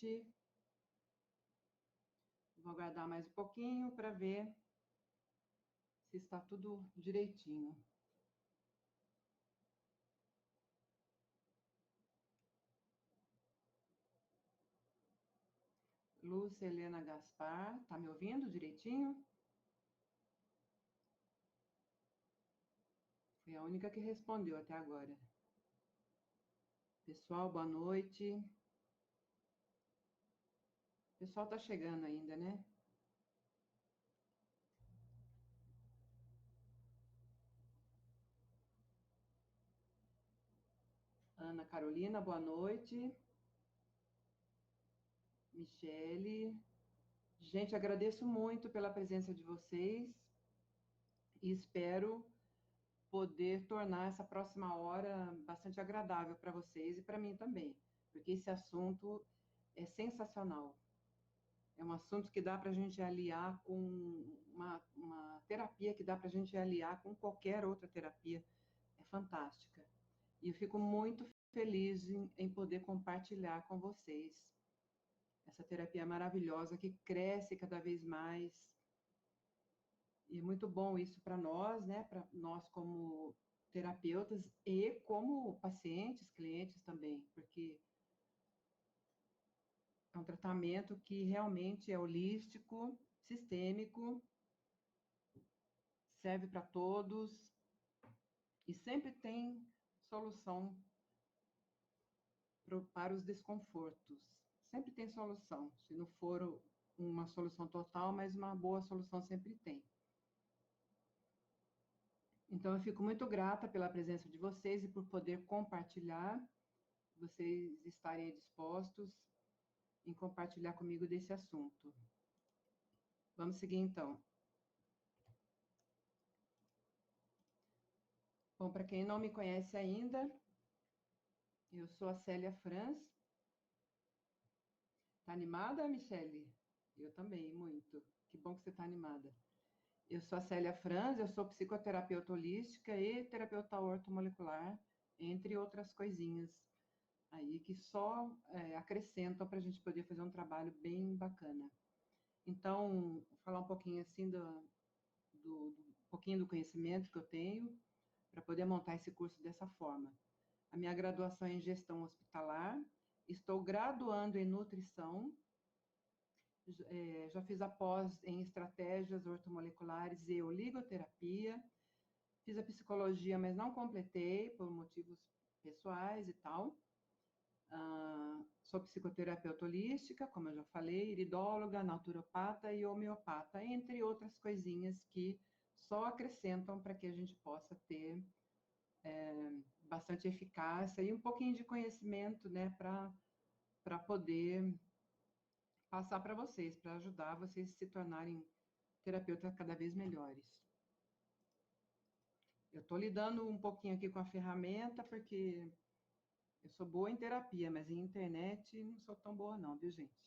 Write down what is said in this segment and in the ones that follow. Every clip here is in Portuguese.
noite. Vou aguardar mais um pouquinho para ver se está tudo direitinho. Lúcia Helena Gaspar, tá me ouvindo direitinho? Fui a única que respondeu até agora. Pessoal, boa noite. O pessoal tá chegando ainda, né? Ana Carolina, boa noite. Michele. Gente, agradeço muito pela presença de vocês e espero poder tornar essa próxima hora bastante agradável para vocês e para mim também, porque esse assunto é sensacional. É um assunto que dá para a gente aliar com uma terapia que dá para a gente aliar com qualquer outra terapia. É fantástica. E eu fico muito feliz em poder compartilhar com vocês essa terapia maravilhosa que cresce cada vez mais. E é muito bom isso para nós, né? Para nós como terapeutas e como pacientes, clientes também, porque é um tratamento que realmente é holístico, sistêmico, serve para todos e sempre tem solução para os desconfortos. Sempre tem solução. Se não for uma solução total, mas uma boa solução sempre tem. Então, eu fico muito grata pela presença de vocês e por poder compartilhar, vocês estarem dispostos em compartilhar comigo desse assunto. Vamos seguir, então. Bom, para quem não me conhece ainda, eu sou a Célia Franz. Tá animada, Michele? Eu também, muito. Que bom que você está animada. Eu sou a Célia Franz, eu sou psicoterapeuta holística e terapeuta ortomolecular, entre outras coisinhas aí que só acrescentam para a gente poder fazer um trabalho bem bacana. Então, vou falar um pouquinho assim um pouquinho do conhecimento que eu tenho para poder montar esse curso dessa forma. A minha graduação é em gestão hospitalar, estou graduando em nutrição, já fiz a pós em estratégias ortomoleculares e oligoterapia, fiz a psicologia, mas não completei por motivos pessoais e tal. Sou psicoterapeuta holística, como eu já falei, iridóloga, naturopata e homeopata, entre outras coisinhas que só acrescentam para que a gente possa ter bastante eficácia e um pouquinho de conhecimento, né, para poder passar para vocês, para ajudar vocês a se tornarem terapeutas cada vez melhores. Eu estou lidando um pouquinho aqui com a ferramenta, porque eu sou boa em terapia, mas em internet não sou tão boa não, viu, gente?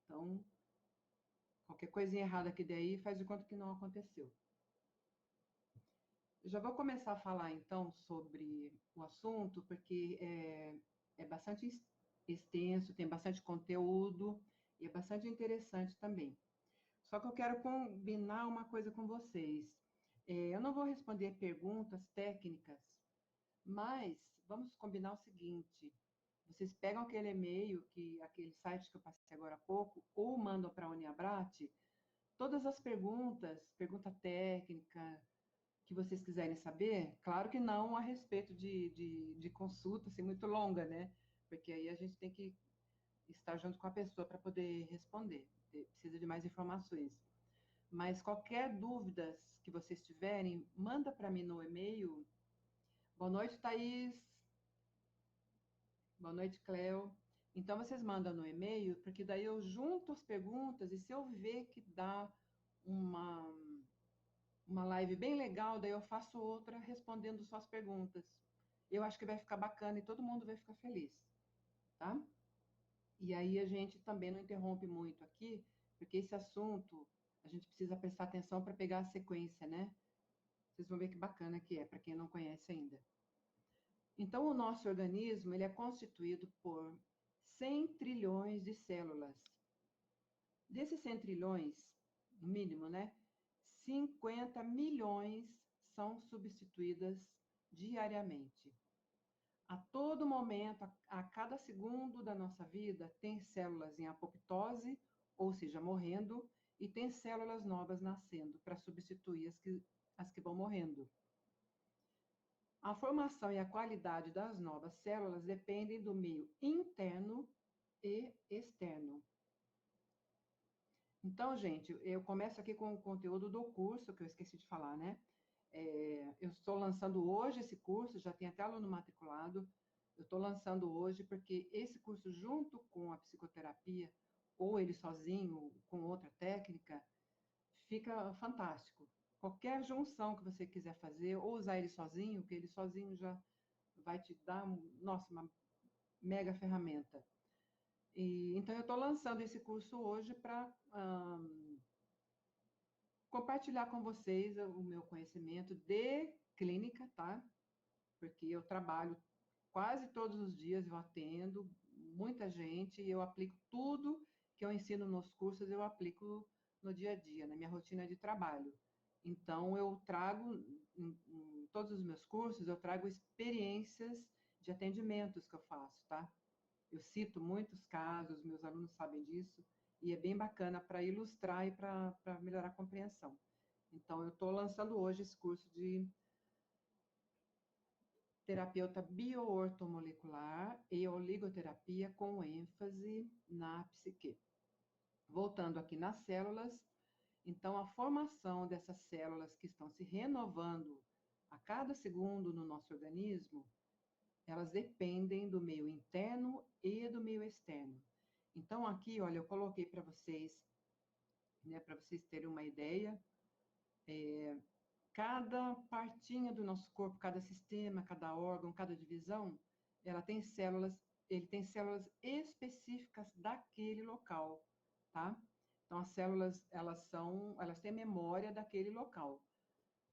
Então, qualquer coisinha errada aqui daí, faz de conta que não aconteceu. Eu já vou começar a falar, então, sobre o assunto, porque é bastante extenso, tem bastante conteúdo e é bastante interessante também. Só que eu quero combinar uma coisa com vocês. Eu não vou responder perguntas técnicas, mas vamos combinar o seguinte: vocês pegam aquele e-mail, aquele site que eu passei agora há pouco, ou mandam para a Uniabrat, todas as pergunta técnica que vocês quiserem saber, claro que não a respeito de consulta, assim, muito longa, né? Porque aí a gente tem que estar junto com a pessoa para poder responder, precisa de mais informações. Mas qualquer dúvidas que vocês tiverem, manda para mim no e-mail. Boa noite, Thaís. Boa noite, Cleo. Então, vocês mandam no e-mail, porque daí eu junto as perguntas e se eu ver que dá uma live bem legal, daí eu faço outra respondendo só as perguntas. Eu acho que vai ficar bacana e todo mundo vai ficar feliz, tá? E aí a gente também não interrompe muito aqui, porque esse assunto a gente precisa prestar atenção para pegar a sequência, né? Vocês vão ver que bacana que é, para quem não conhece ainda. Então, o nosso organismo, ele é constituído por 100 trilhões de células. Desses 100 trilhões, no mínimo, né? 50 milhões são substituídas diariamente. A todo momento, a cada segundo da nossa vida, tem células em apoptose, ou seja, morrendo, e tem células novas nascendo para substituir as que vão morrendo. A formação e a qualidade das novas células dependem do meio interno e externo. Então, gente, eu começo aqui com o conteúdo do curso, que eu esqueci de falar, né? Eu estou lançando hoje esse curso, já tem até aluno matriculado. Eu estou lançando hoje porque esse curso, junto com a psicoterapia, ou ele sozinho, com outra técnica, fica fantástico. Qualquer junção que você quiser fazer, ou usar ele sozinho, que ele sozinho já vai te dar, nossa, uma mega ferramenta. Então, eu estou lançando esse curso hoje para compartilhar com vocês o meu conhecimento de clínica, tá? Porque eu trabalho quase todos os dias, eu atendo muita gente e eu aplico tudo que eu ensino nos cursos, eu aplico no dia a dia, na minha rotina de trabalho. Então, eu trago, em todos os meus cursos, eu trago experiências de atendimentos que eu faço, tá? Eu cito muitos casos, meus alunos sabem disso, e é bem bacana para ilustrar e para melhorar a compreensão. Então, eu estou lançando hoje esse curso de terapeuta bioortomolecular e oligoterapia com ênfase na psique. Voltando aqui nas células, então a formação dessas células que estão se renovando a cada segundo no nosso organismo, elas dependem do meio interno e do meio externo. Então aqui, olha, eu coloquei para vocês, né, para vocês terem uma ideia, cada partinha do nosso corpo, cada sistema, cada órgão, cada divisão, ele tem células específicas daquele local, tá? Então as células, elas têm memória daquele local,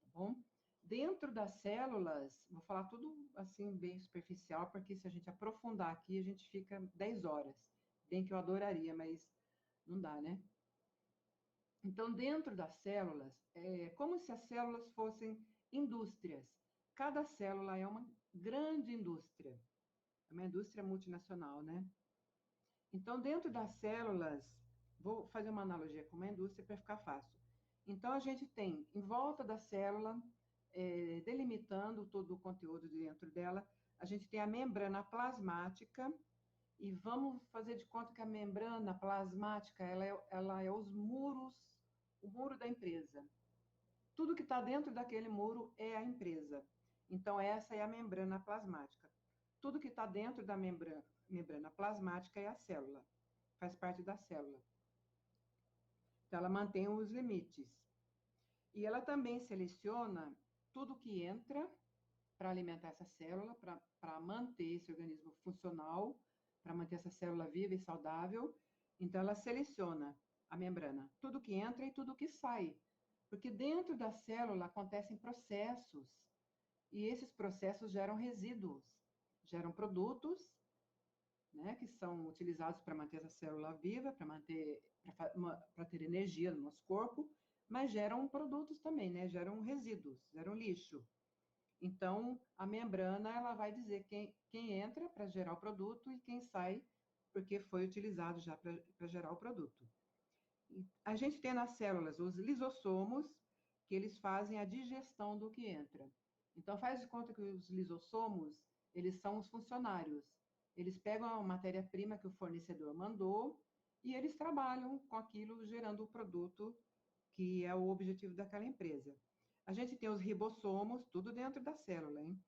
tá bom? Dentro das células, vou falar tudo assim bem superficial, porque se a gente aprofundar aqui, a gente fica 10 horas. Bem que eu adoraria, mas não dá, né? Então, dentro das células, é como se as células fossem indústrias. Cada célula é uma grande indústria. É uma indústria multinacional, né? Então, dentro das células, vou fazer uma analogia com uma indústria para ficar fácil. Então, a gente tem, em volta da célula, delimitando todo o conteúdo dentro dela, a gente tem a membrana plasmática, e vamos fazer de conta que a membrana plasmática, ela é os muros, o muro da empresa. Tudo que está dentro daquele muro é a empresa. Então, essa é a membrana plasmática. Tudo que está dentro da membrana plasmática é a célula, faz parte da célula. Então, ela mantém os limites. E ela também seleciona tudo que entra para alimentar essa célula, para manter esse organismo funcional, para manter essa célula viva e saudável. Então, ela seleciona a membrana, tudo que entra e tudo que sai. Porque dentro da célula acontecem processos, e esses processos geram resíduos, geram produtos, né, que são utilizados para manter essa célula viva, para ter energia no nosso corpo, mas geram produtos também, né, geram resíduos, geram lixo. Então, a membrana, ela vai dizer quem entra para gerar o produto e quem sai, porque foi utilizado já para gerar o produto. E a gente tem nas células os lisossomos, que eles fazem a digestão do que entra. Então, faz de conta que os lisossomos, eles são os funcionários. Eles pegam a matéria-prima que o fornecedor mandou e eles trabalham com aquilo, gerando o produto que é o objetivo daquela empresa. A gente tem os ribossomos, tudo dentro da célula, hein?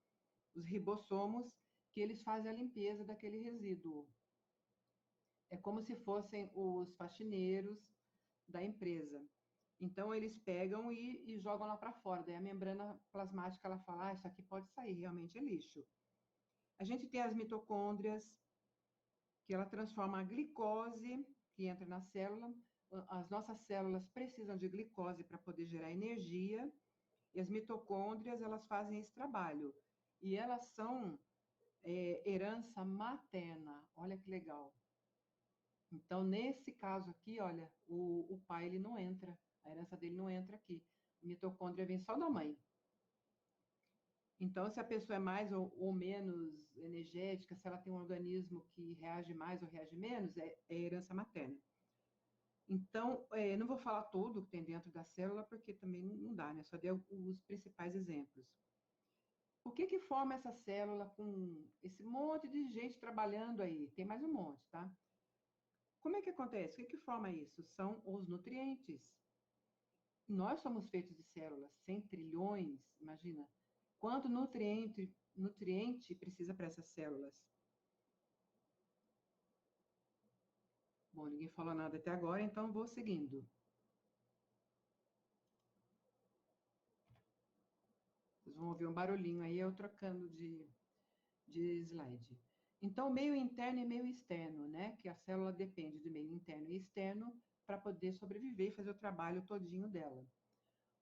Os ribossomos, que eles fazem a limpeza daquele resíduo. É como se fossem os faxineiros da empresa. Então, eles pegam e jogam lá para fora. Daí a membrana plasmática, ela fala, isso aqui pode sair, realmente é lixo. A gente tem as mitocôndrias, que ela transforma a glicose, que entra na célula. As nossas células precisam de glicose para poder gerar energia, e as mitocôndrias, elas fazem esse trabalho. E elas são herança materna. Olha que legal. Então, nesse caso aqui, olha, o pai ele não entra, a herança dele não entra aqui. A mitocôndria vem só da mãe. Então, se a pessoa é mais ou menos energética, se ela tem um organismo que reage mais ou reage menos, é herança materna. Então, não vou falar tudo que tem dentro da célula, porque também não dá, né? Só dei os principais exemplos. O que que forma essa célula com esse monte de gente trabalhando aí? Tem mais um monte, tá? Como é que acontece? O que que forma isso? São os nutrientes. Nós somos feitos de células, 100 trilhões, imagina. Quanto nutriente precisa para essas células? Bom, ninguém falou nada até agora, então vou seguindo. Vocês vão ouvir um barulhinho aí, eu trocando de slide. Então, meio interno e meio externo, né? Que a célula depende de meio interno e externo para poder sobreviver e fazer o trabalho todinho dela.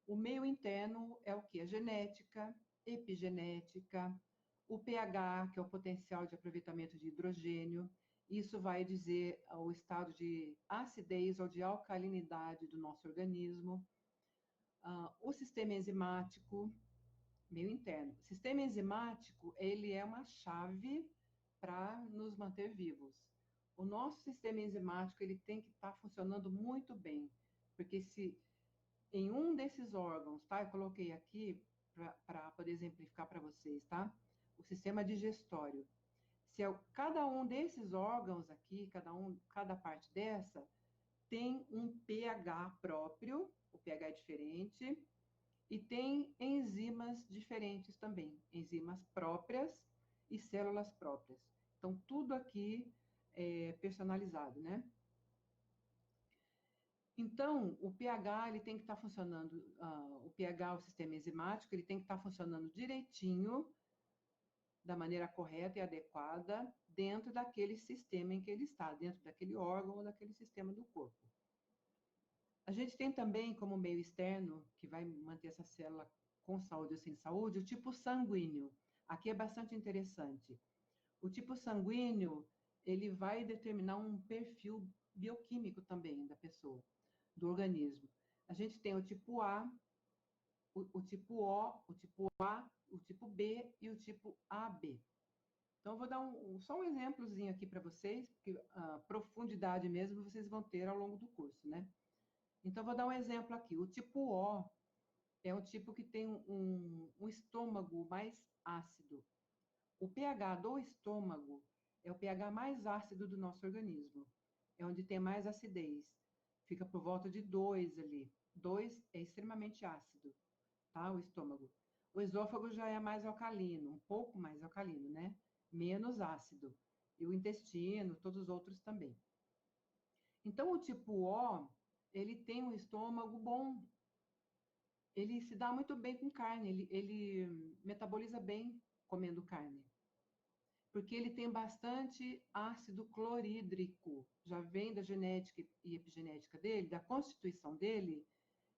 O meio interno é o que? A genética, epigenética, o pH, que é o potencial de aproveitamento de hidrogênio. Isso vai dizer o estado de acidez ou de alcalinidade do nosso organismo. O sistema enzimático, meio interno. O sistema enzimático, ele é uma chave para nos manter vivos. O nosso sistema enzimático, ele tem que estar funcionando muito bem, porque se em um desses órgãos, tá? Eu coloquei aqui para poder exemplificar para vocês, tá? O sistema digestório. Se cada um desses órgãos aqui, cada parte dessa, tem um pH próprio, o pH é diferente, e tem enzimas diferentes também, enzimas próprias e células próprias. Então, tudo aqui é personalizado, né? Então, o pH ele tem que estar funcionando, o pH, o sistema enzimático, ele tem que estar funcionando direitinho, da maneira correta e adequada, dentro daquele sistema em que ele está, dentro daquele órgão ou daquele sistema do corpo. A gente tem também como meio externo, que vai manter essa célula com saúde ou sem saúde, o tipo sanguíneo. Aqui é bastante interessante. O tipo sanguíneo, ele vai determinar um perfil bioquímico também da pessoa, do organismo. A gente tem o tipo A, o tipo O, o tipo A, o tipo B e o tipo AB. Então, eu vou dar só um exemplozinho aqui para vocês, porque a profundidade mesmo vocês vão ter ao longo do curso, né? Então, eu vou dar um exemplo aqui. O tipo O é um tipo que tem um estômago mais ácido. O pH do estômago é o pH mais ácido do nosso organismo. É onde tem mais acidez. Fica por volta de 2 ali. 2 é extremamente ácido, tá? O estômago. O esôfago já é mais alcalino, um pouco mais alcalino, né? Menos ácido. E o intestino, todos os outros também. Então, o tipo O, ele tem um estômago bom. Ele se dá muito bem com carne, ele metaboliza bem comendo carne. Porque ele tem bastante ácido clorídrico. Já vem da genética e epigenética dele, da constituição dele,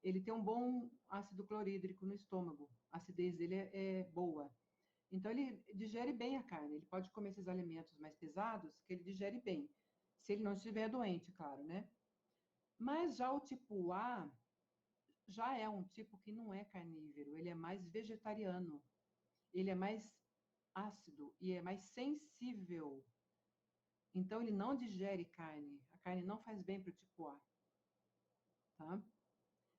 ele tem um bom ácido clorídrico no estômago. A acidez dele é boa. Então, ele digere bem a carne. Ele pode comer esses alimentos mais pesados, que ele digere bem. Se ele não estiver doente, claro, né? Mas já o tipo A, já é um tipo que não é carnívoro. Ele é mais vegetariano. Ele é mais ácido e é mais sensível. Então, ele não digere carne. A carne não faz bem para o tipo A. Tá?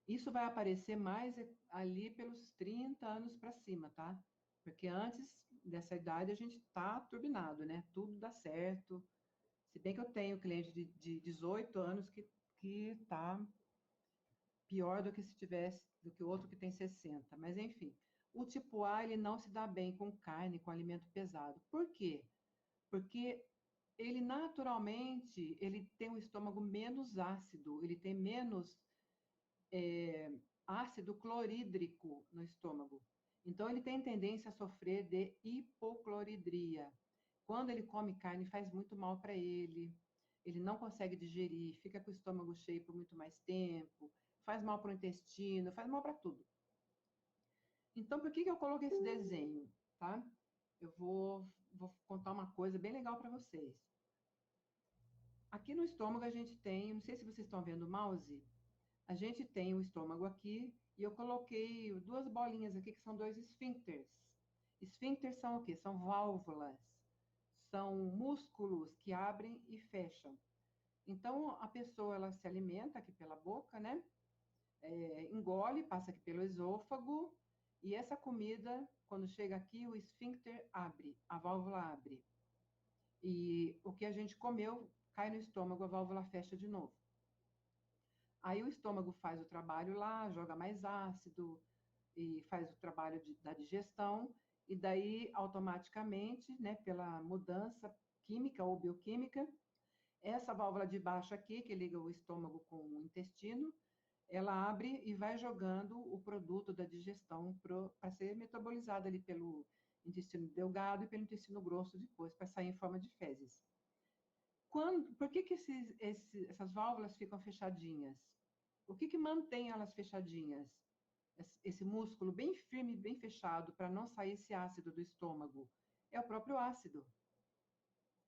Isso vai aparecer mais ali pelos 30 anos para cima, tá? Porque antes dessa idade a gente tá turbinado, né? Tudo dá certo. Se bem que eu tenho cliente de 18 anos que tá pior do que se tivesse, do que o outro que tem 60. Mas enfim, o tipo A ele não se dá bem com carne, com alimento pesado. Por quê? Porque ele naturalmente ele tem um estômago menos ácido, ele tem menos ácido clorídrico no estômago. Então, ele tem tendência a sofrer de hipocloridria. Quando ele come carne, faz muito mal para ele não consegue digerir, fica com o estômago cheio por muito mais tempo, faz mal para o intestino, faz mal para tudo. Então, por que eu coloquei esse desenho, tá? Eu vou contar uma coisa bem legal para vocês. Aqui no estômago a gente tem, não sei se vocês estão vendo o mouse, a gente tem o estômago aqui e eu coloquei duas bolinhas aqui que são dois esfíncteres. Esfíncteres são o quê? São válvulas, são músculos que abrem e fecham. Então a pessoa ela se alimenta aqui pela boca, né? Engole, passa aqui pelo esôfago e essa comida, quando chega aqui, o esfíncter abre, a válvula abre. E o que a gente comeu cai no estômago, a válvula fecha de novo. Aí o estômago faz o trabalho lá, joga mais ácido e faz o trabalho da digestão, e daí automaticamente, né, pela mudança química ou bioquímica, essa válvula de baixo aqui, que liga o estômago com o intestino, ela abre e vai jogando o produto da digestão para ser metabolizado ali pelo intestino delgado e pelo intestino grosso depois, para sair em forma de fezes. Por que essas válvulas ficam fechadinhas? O que mantém elas fechadinhas? Esse músculo bem firme, bem fechado, para não sair esse ácido do estômago. É o próprio ácido.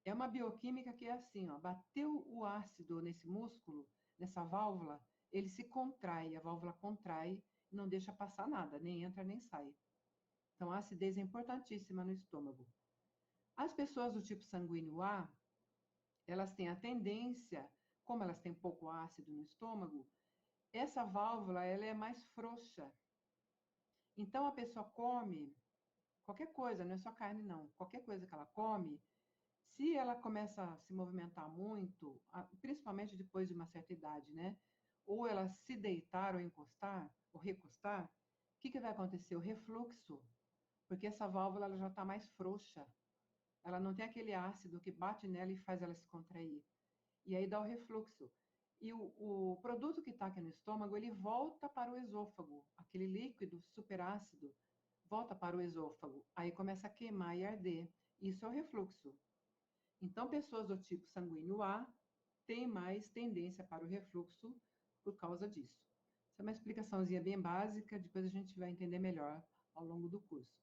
É uma bioquímica que é assim, ó, bateu o ácido nesse músculo, nessa válvula, ele se contrai, a válvula contrai, não deixa passar nada, nem entra nem sai. Então, a acidez é importantíssima no estômago. As pessoas do tipo sanguíneo A, elas têm a tendência, como elas têm pouco ácido no estômago, essa válvula ela é mais frouxa. Então a pessoa come qualquer coisa, não é só carne não, qualquer coisa que ela come, se ela começa a se movimentar muito, principalmente depois de uma certa idade, né? Ou ela se deitar ou encostar, ou recostar, o que vai acontecer? O refluxo, porque essa válvula ela já está mais frouxa. Ela não tem aquele ácido que bate nela e faz ela se contrair. E aí dá o refluxo. E o produto que está aqui no estômago, ele volta para o esôfago. Aquele líquido superácido volta para o esôfago. Aí começa a queimar e arder. Isso é o refluxo. Então, pessoas do tipo sanguíneo A têm mais tendência para o refluxo por causa disso. Essa é uma explicaçãozinha bem básica, depois a gente vai entender melhor ao longo do curso.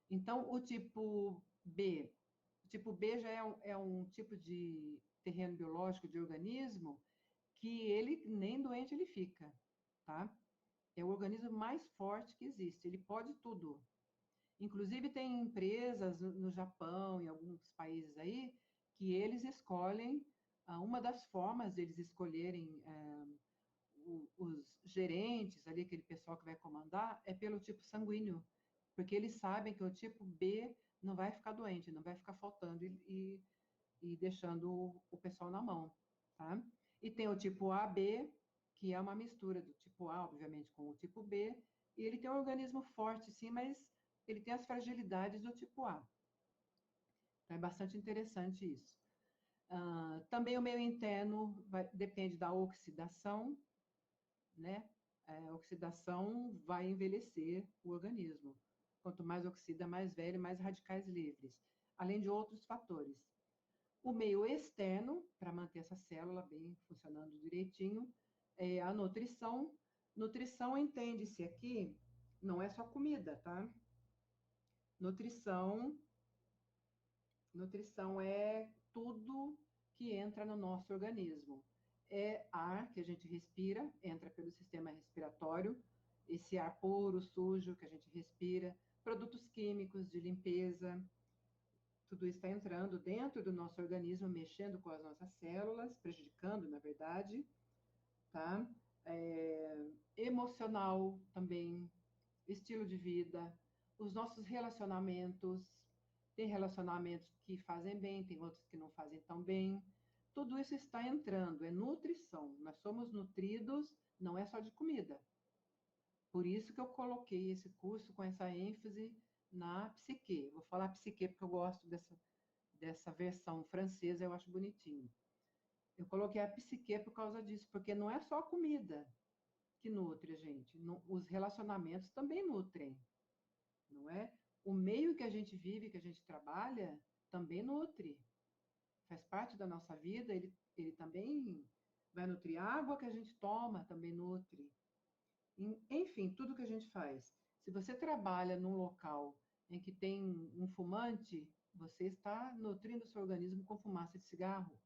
Então, o tipo B já é um tipo de terreno biológico de organismo que ele nem doente ele fica, tá? É o organismo mais forte que existe, ele pode tudo. Inclusive tem empresas no Japão e alguns países aí que eles escolhem, uma das formas deles escolherem os gerentes ali, aquele pessoal que vai comandar, é pelo tipo sanguíneo, porque eles sabem que o tipo B não vai ficar doente, não vai ficar faltando e deixando o pessoal na mão, tá? E tem o tipo AB, que é uma mistura do tipo A, obviamente, com o tipo B, e ele tem um organismo forte, sim, mas ele tem as fragilidades do tipo A. Então, é bastante interessante isso. Também o meio interno depende da oxidação, né? A oxidação vai envelhecer o organismo. Quanto mais oxida, mais velho, mais radicais livres, além de outros fatores. O meio externo, para manter essa célula bem funcionando direitinho, é a nutrição. Nutrição entende-se aqui, não é só comida, tá? Nutrição, nutrição é tudo que entra no nosso organismo. É ar que a gente respira, entra pelo sistema respiratório, esse ar puro, sujo que a gente respira, produtos químicos de limpeza, tudo isso está entrando dentro do nosso organismo, mexendo com as nossas células, prejudicando, na verdade, tá? Emocional também, estilo de vida, os nossos relacionamentos. Tem relacionamentos que fazem bem, tem outros que não fazem tão bem. Tudo isso está entrando, é nutrição. Nós somos nutridos, não é só de comida. Por isso que eu coloquei esse curso com essa ênfase na psique. Vou falar psique porque eu gosto dessa versão francesa, eu acho bonitinho. Eu coloquei a psique por causa disso, porque não é só a comida que nutre a gente, os relacionamentos também nutrem, não é? O meio que a gente vive, que a gente trabalha, também nutre. Faz parte da nossa vida, ele também vai nutrir. A água que a gente toma também nutre. Enfim, tudo que a gente faz. Se você trabalha num local em que tem um fumante, você está nutrindo o seu organismo com fumaça de cigarro.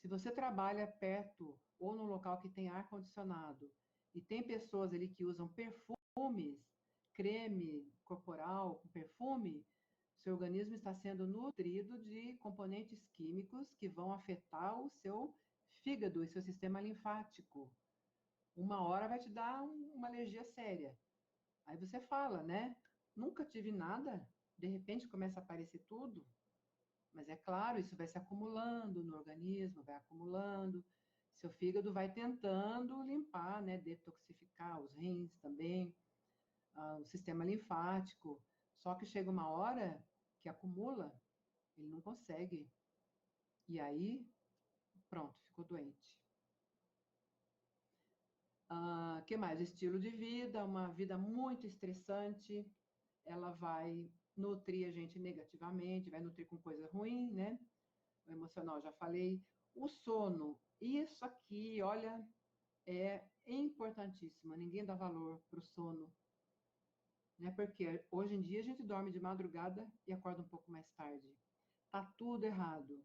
Se você trabalha perto ou num local que tem ar-condicionado e tem pessoas ali que usam perfumes, creme corporal com perfume, seu organismo está sendo nutrido de componentes químicos que vão afetar o seu fígado e seu sistema linfático. Uma hora vai te dar uma alergia séria. Aí você fala, né? Nunca tive nada, de repente começa a aparecer tudo. Mas é claro, isso vai se acumulando no organismo, vai acumulando. Seu fígado vai tentando limpar, né? Detoxificar os rins também, o sistema linfático. Só que chega uma hora que acumula, ele não consegue. E aí, pronto, ficou doente. Que mais? Estilo de vida, uma vida muito estressante, ela vai nutrir a gente negativamente, vai nutrir com coisa ruim, né? O emocional, já falei. O sono, isso aqui, olha, é importantíssimo. Ninguém dá valor para o sono, né? Porque hoje em dia a gente dorme de madrugada e acorda um pouco mais tarde. Tá tudo errado,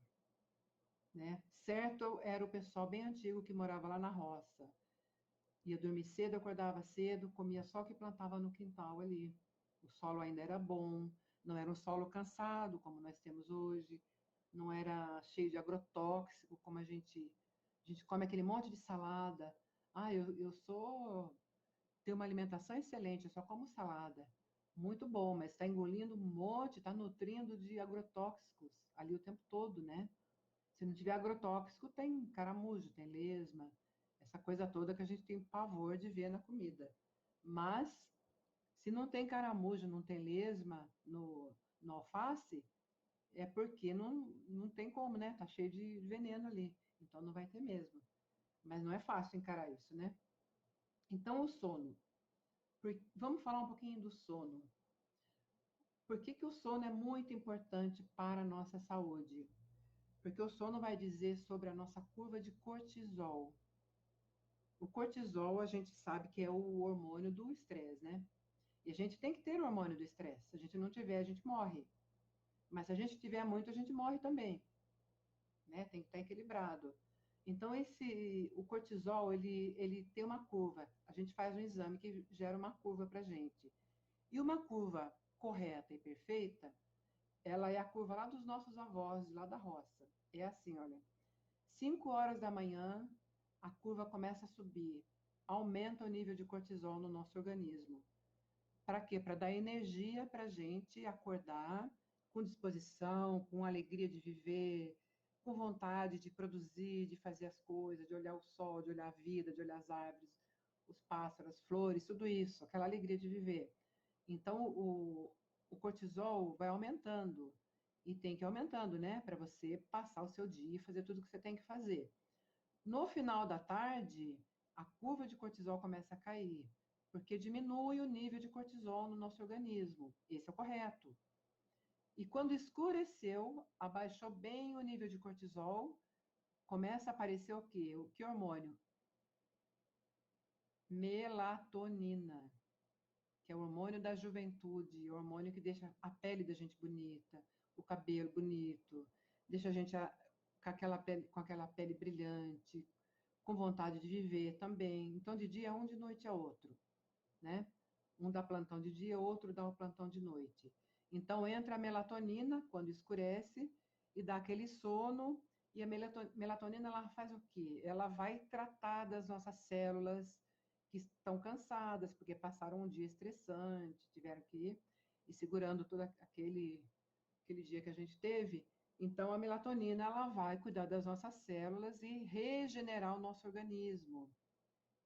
né? Certo era o pessoal bem antigo que morava lá na roça. Ia dormir cedo, acordava cedo, comia só o que plantava no quintal ali. O solo ainda era bom, não era um solo cansado como nós temos hoje, não era cheio de agrotóxico como a gente come aquele monte de salada. Ah, eu tenho uma alimentação excelente, eu só como salada. Muito bom, mas está engolindo um monte, está nutrindo de agrotóxicos ali o tempo todo, né? Se não tiver agrotóxico, tem caramujo, tem lesma, essa coisa toda que a gente tem pavor de ver na comida. Mas, se não tem caramujo, não tem lesma no alface, é porque não tem como, né? Tá cheio de veneno ali. Então não vai ter mesmo. Mas não é fácil encarar isso, né? Então, o sono. Vamos falar um pouquinho do sono. Por que que o sono é muito importante para a nossa saúde? Porque o sono vai dizer sobre a nossa curva de cortisol. O cortisol, a gente sabe que é o hormônio do estresse, né? E a gente tem que ter o hormônio do estresse. Se a gente não tiver, a gente morre. Mas se a gente tiver muito, a gente morre também, né? Tem que estar equilibrado. Então, o cortisol, ele tem uma curva. A gente faz um exame que gera uma curva para a gente. E uma curva correta e perfeita, ela é a curva lá dos nossos avós, lá da roça. É assim, olha. 5 horas da manhã, a curva começa a subir. Aumenta o nível de cortisol no nosso organismo. Para quê? Para dar energia para a gente acordar com disposição, com alegria de viver, com vontade de produzir, de fazer as coisas, de olhar o sol, de olhar a vida, de olhar as árvores, os pássaros, as flores, tudo isso, aquela alegria de viver. Então, o cortisol vai aumentando. E tem que ir aumentando, né? Para você passar o seu dia e fazer tudo o que você tem que fazer. No final da tarde, a curva de cortisol começa a cair, porque diminui o nível de cortisol no nosso organismo. Esse é o correto. E quando escureceu, abaixou bem o nível de cortisol, começa a aparecer o quê? O que hormônio? Melatonina, que é o hormônio da juventude, o hormônio que deixa a pele da gente bonita, o cabelo bonito, deixa a gente com aquela pele brilhante, com vontade de viver também. Então, de dia é um, de noite é outro, né? Um dá plantão de dia, outro dá o plantão de noite. Então, entra a melatonina quando escurece e dá aquele sono. E a melatonina, ela faz o quê? Ela vai tratar das nossas células que estão cansadas, porque passaram um dia estressante, tiveram que ir segurando todo aquele dia que a gente teve. Então, a melatonina ela vai cuidar das nossas células e regenerar o nosso organismo,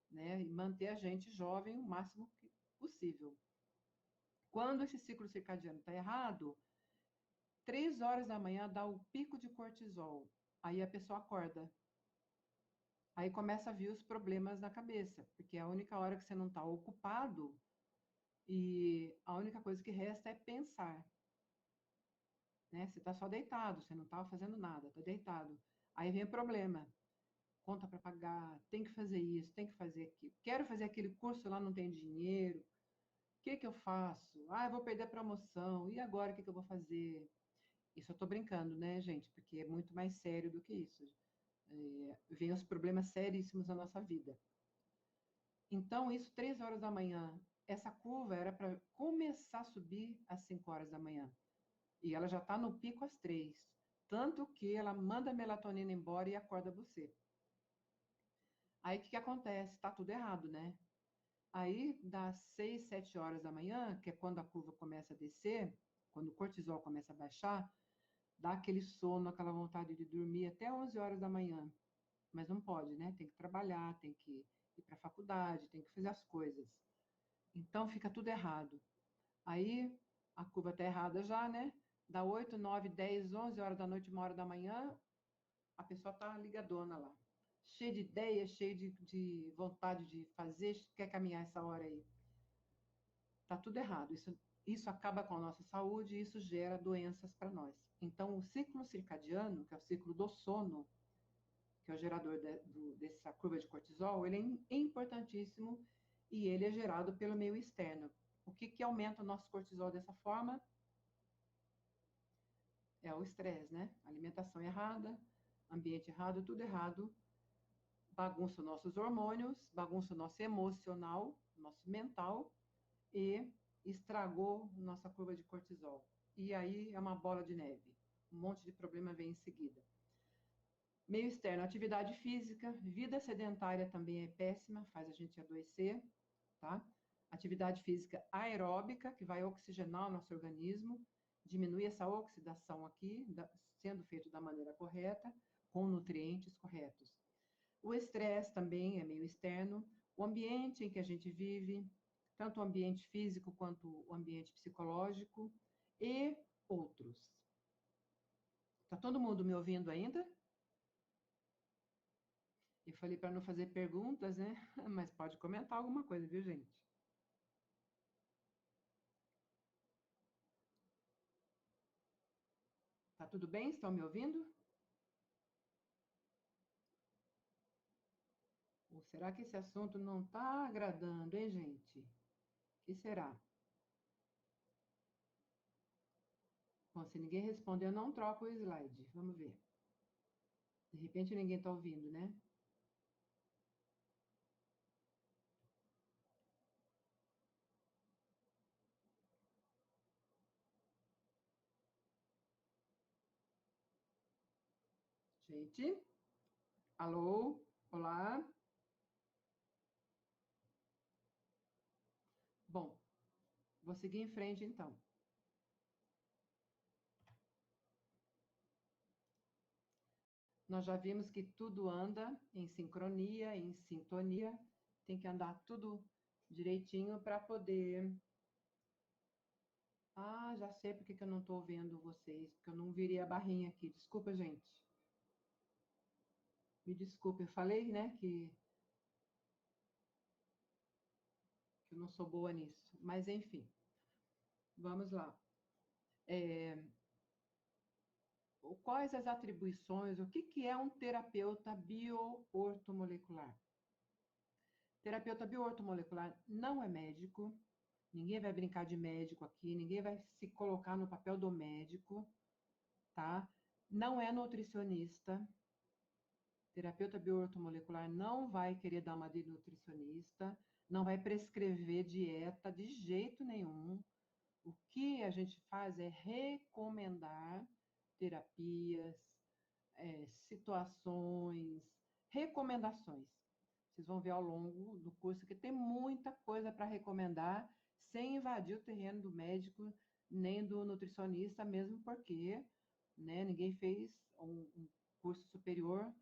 né? E manter a gente jovem o máximo possível. Quando esse ciclo circadiano está errado, 3 horas da manhã dá o pico de cortisol. Aí a pessoa acorda. Aí começa a vir os problemas na cabeça, porque é a única hora que você não está ocupado e a única coisa que resta é pensar. Né? Você está só deitado, você não está fazendo nada, está deitado. Aí vem o problema. Conta para pagar, tem que fazer isso, tem que fazer aquilo. Quero fazer aquele curso lá, não tenho dinheiro. O que que eu faço? Ah, eu vou perder a promoção. E agora o que que eu vou fazer? Isso eu estou brincando, né, gente? Porque é muito mais sério do que isso. vem os problemas seríssimos na nossa vida. Então, isso 3 horas da manhã, essa curva era para começar a subir às 5 horas da manhã. E ela já está no pico às 3. Tanto que ela manda a melatonina embora e acorda você. Aí o que acontece? Está tudo errado, né? Aí, das 6, 7 horas da manhã, que é quando a curva começa a descer, quando o cortisol começa a baixar, dá aquele sono, aquela vontade de dormir até 11 horas da manhã. Mas não pode, né? Tem que trabalhar, tem que ir para a faculdade, tem que fazer as coisas. Então fica tudo errado. Aí a curva está errada já, né? Dá 8, 9, 10, 11 horas da noite, 1 hora da manhã, a pessoa está ligadona lá. Cheia de ideias, cheia de vontade de fazer, quer caminhar essa hora aí. Tá tudo errado. Isso acaba com a nossa saúde e isso gera doenças para nós. Então, o ciclo circadiano, que é o ciclo do sono, que é o gerador dessa curva de cortisol, ele é importantíssimo e ele é gerado pelo meio externo. O que aumenta o nosso cortisol dessa forma? É o estresse, né? Alimentação errada, ambiente errado, tudo errado, bagunça nossos hormônios, bagunça o nosso emocional, nosso mental e estragou nossa curva de cortisol. E aí é uma bola de neve. Um monte de problema vem em seguida. Meio externo, atividade física, vida sedentária também é péssima, faz a gente adoecer, tá? Atividade física aeróbica, que vai oxigenar o nosso organismo, diminui essa oxidação aqui, sendo feito da maneira correta, com nutrientes corretos. O estresse também é meio externo, o ambiente em que a gente vive, tanto o ambiente físico quanto o ambiente psicológico e outros. Tá todo mundo me ouvindo ainda? Eu falei para não fazer perguntas, né? Mas pode comentar alguma coisa, viu, gente? Tá tudo bem? Estão me ouvindo? Ou será que esse assunto não está agradando, hein, gente? O que será? Bom, se ninguém responder, eu não troco o slide. Vamos ver. De repente ninguém está ouvindo, né? Gente? Alô? Olá? Bom, vou seguir em frente então. Nós já vimos que tudo anda em sincronia, em sintonia, tem que andar tudo direitinho para poder. Ah, já sei porque que eu não estou vendo vocês, porque eu não virei a barrinha aqui. Desculpa, gente. Me desculpe, eu falei, né, que eu não sou boa nisso. Mas, enfim, vamos lá. Quais as atribuições, o que é um terapeuta bioortomolecular? Terapeuta bioortomolecular não é médico, ninguém vai brincar de médico aqui, ninguém vai se colocar no papel do médico, tá? Não é nutricionista. Terapeuta bioortomolecular não vai querer dar uma de nutricionista, não vai prescrever dieta de jeito nenhum. O que a gente faz é recomendar terapias, situações, recomendações. Vocês vão ver ao longo do curso que tem muita coisa para recomendar, sem invadir o terreno do médico nem do nutricionista, mesmo porque, né, ninguém fez um curso superior,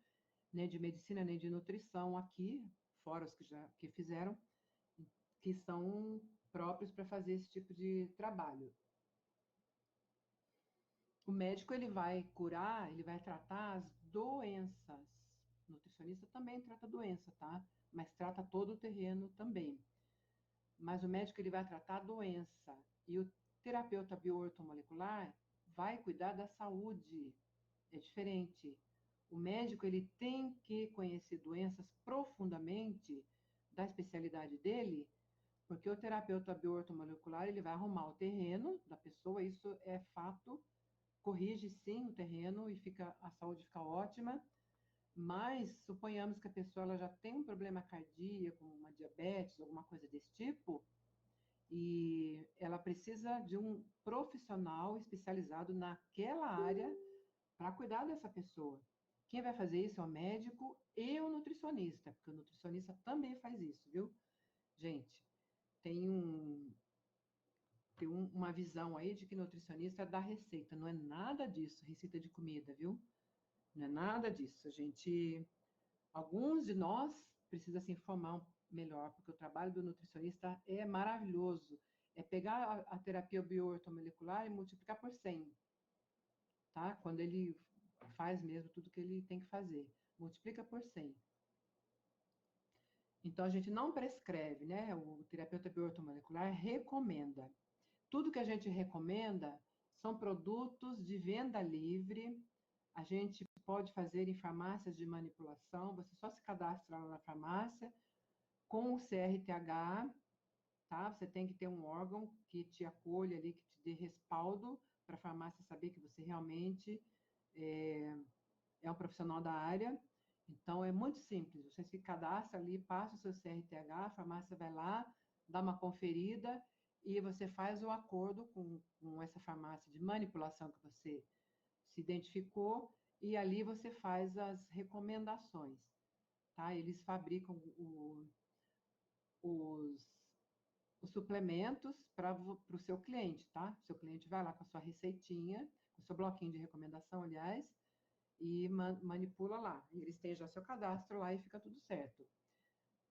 nem de medicina nem de nutrição aqui, fora os que fizeram, que são próprios para fazer esse tipo de trabalho. O médico ele vai curar, ele vai tratar as doenças. O nutricionista também trata doença, tá? Mas trata todo o terreno também. Mas o médico ele vai tratar a doença e o terapeuta bioortomolecular vai cuidar da saúde. É diferente. O médico ele tem que conhecer doenças profundamente da especialidade dele, porque o terapeuta bioortomolecular ele vai arrumar o terreno da pessoa, isso é fato, corrige sim o terreno e a saúde fica ótima, Mas suponhamos que a pessoa ela já tem um problema cardíaco, uma diabetes, alguma coisa desse tipo, e ela precisa de um profissional especializado naquela área para cuidar dessa pessoa. Quem vai fazer isso é o médico e o nutricionista, porque o nutricionista também faz isso, viu? Gente, tem uma visão aí de que nutricionista dá receita. Não é nada disso, receita de comida, viu? Não é nada disso. Alguns de nós precisa se informar melhor, porque o trabalho do nutricionista é maravilhoso. É pegar a terapia bioortomolecular e multiplicar por 100, tá? Quando ele faz mesmo tudo que ele tem que fazer. Multiplica por 100. Então, a gente não prescreve, né? O terapeuta bioortomolecular recomenda. Tudo que a gente recomenda são produtos de venda livre. A gente pode fazer em farmácias de manipulação. Você só se cadastra lá na farmácia com o CRTH, tá? Você tem que ter um órgão que te acolha ali, que te dê respaldo para a farmácia saber que você realmente é um profissional da área. Então, é muito simples. Você se cadastra ali, passa o seu CRTH, a farmácia vai lá, dá uma conferida e você faz o acordo com essa farmácia de manipulação que você se identificou e ali você faz as recomendações, tá? Eles fabricam os, os suplementos para o seu cliente, tá? O seu cliente vai lá com a sua receitinha, com o seu bloquinho de recomendação, aliás, e manipula lá. Eles têm já seu cadastro lá e fica tudo certo.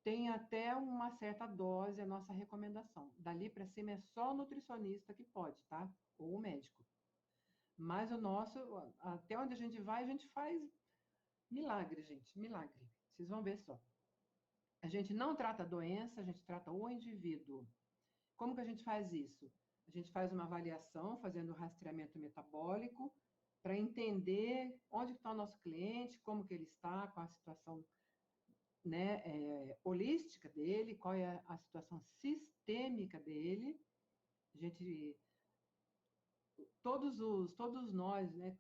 Tem até uma certa dose a nossa recomendação. Dali para cima é só o nutricionista que pode, tá? Ou o médico. Mas o nosso, até onde a gente faz milagre, gente, milagre. Vocês vão ver só. A gente não trata a doença, a gente trata o indivíduo. Como que a gente faz isso? A gente faz uma avaliação, fazendo o rastreamento metabólico, para entender onde está o nosso cliente, como que ele está, qual a situação, né, holística dele, qual é a situação sistêmica dele. A gente, todos nós, né,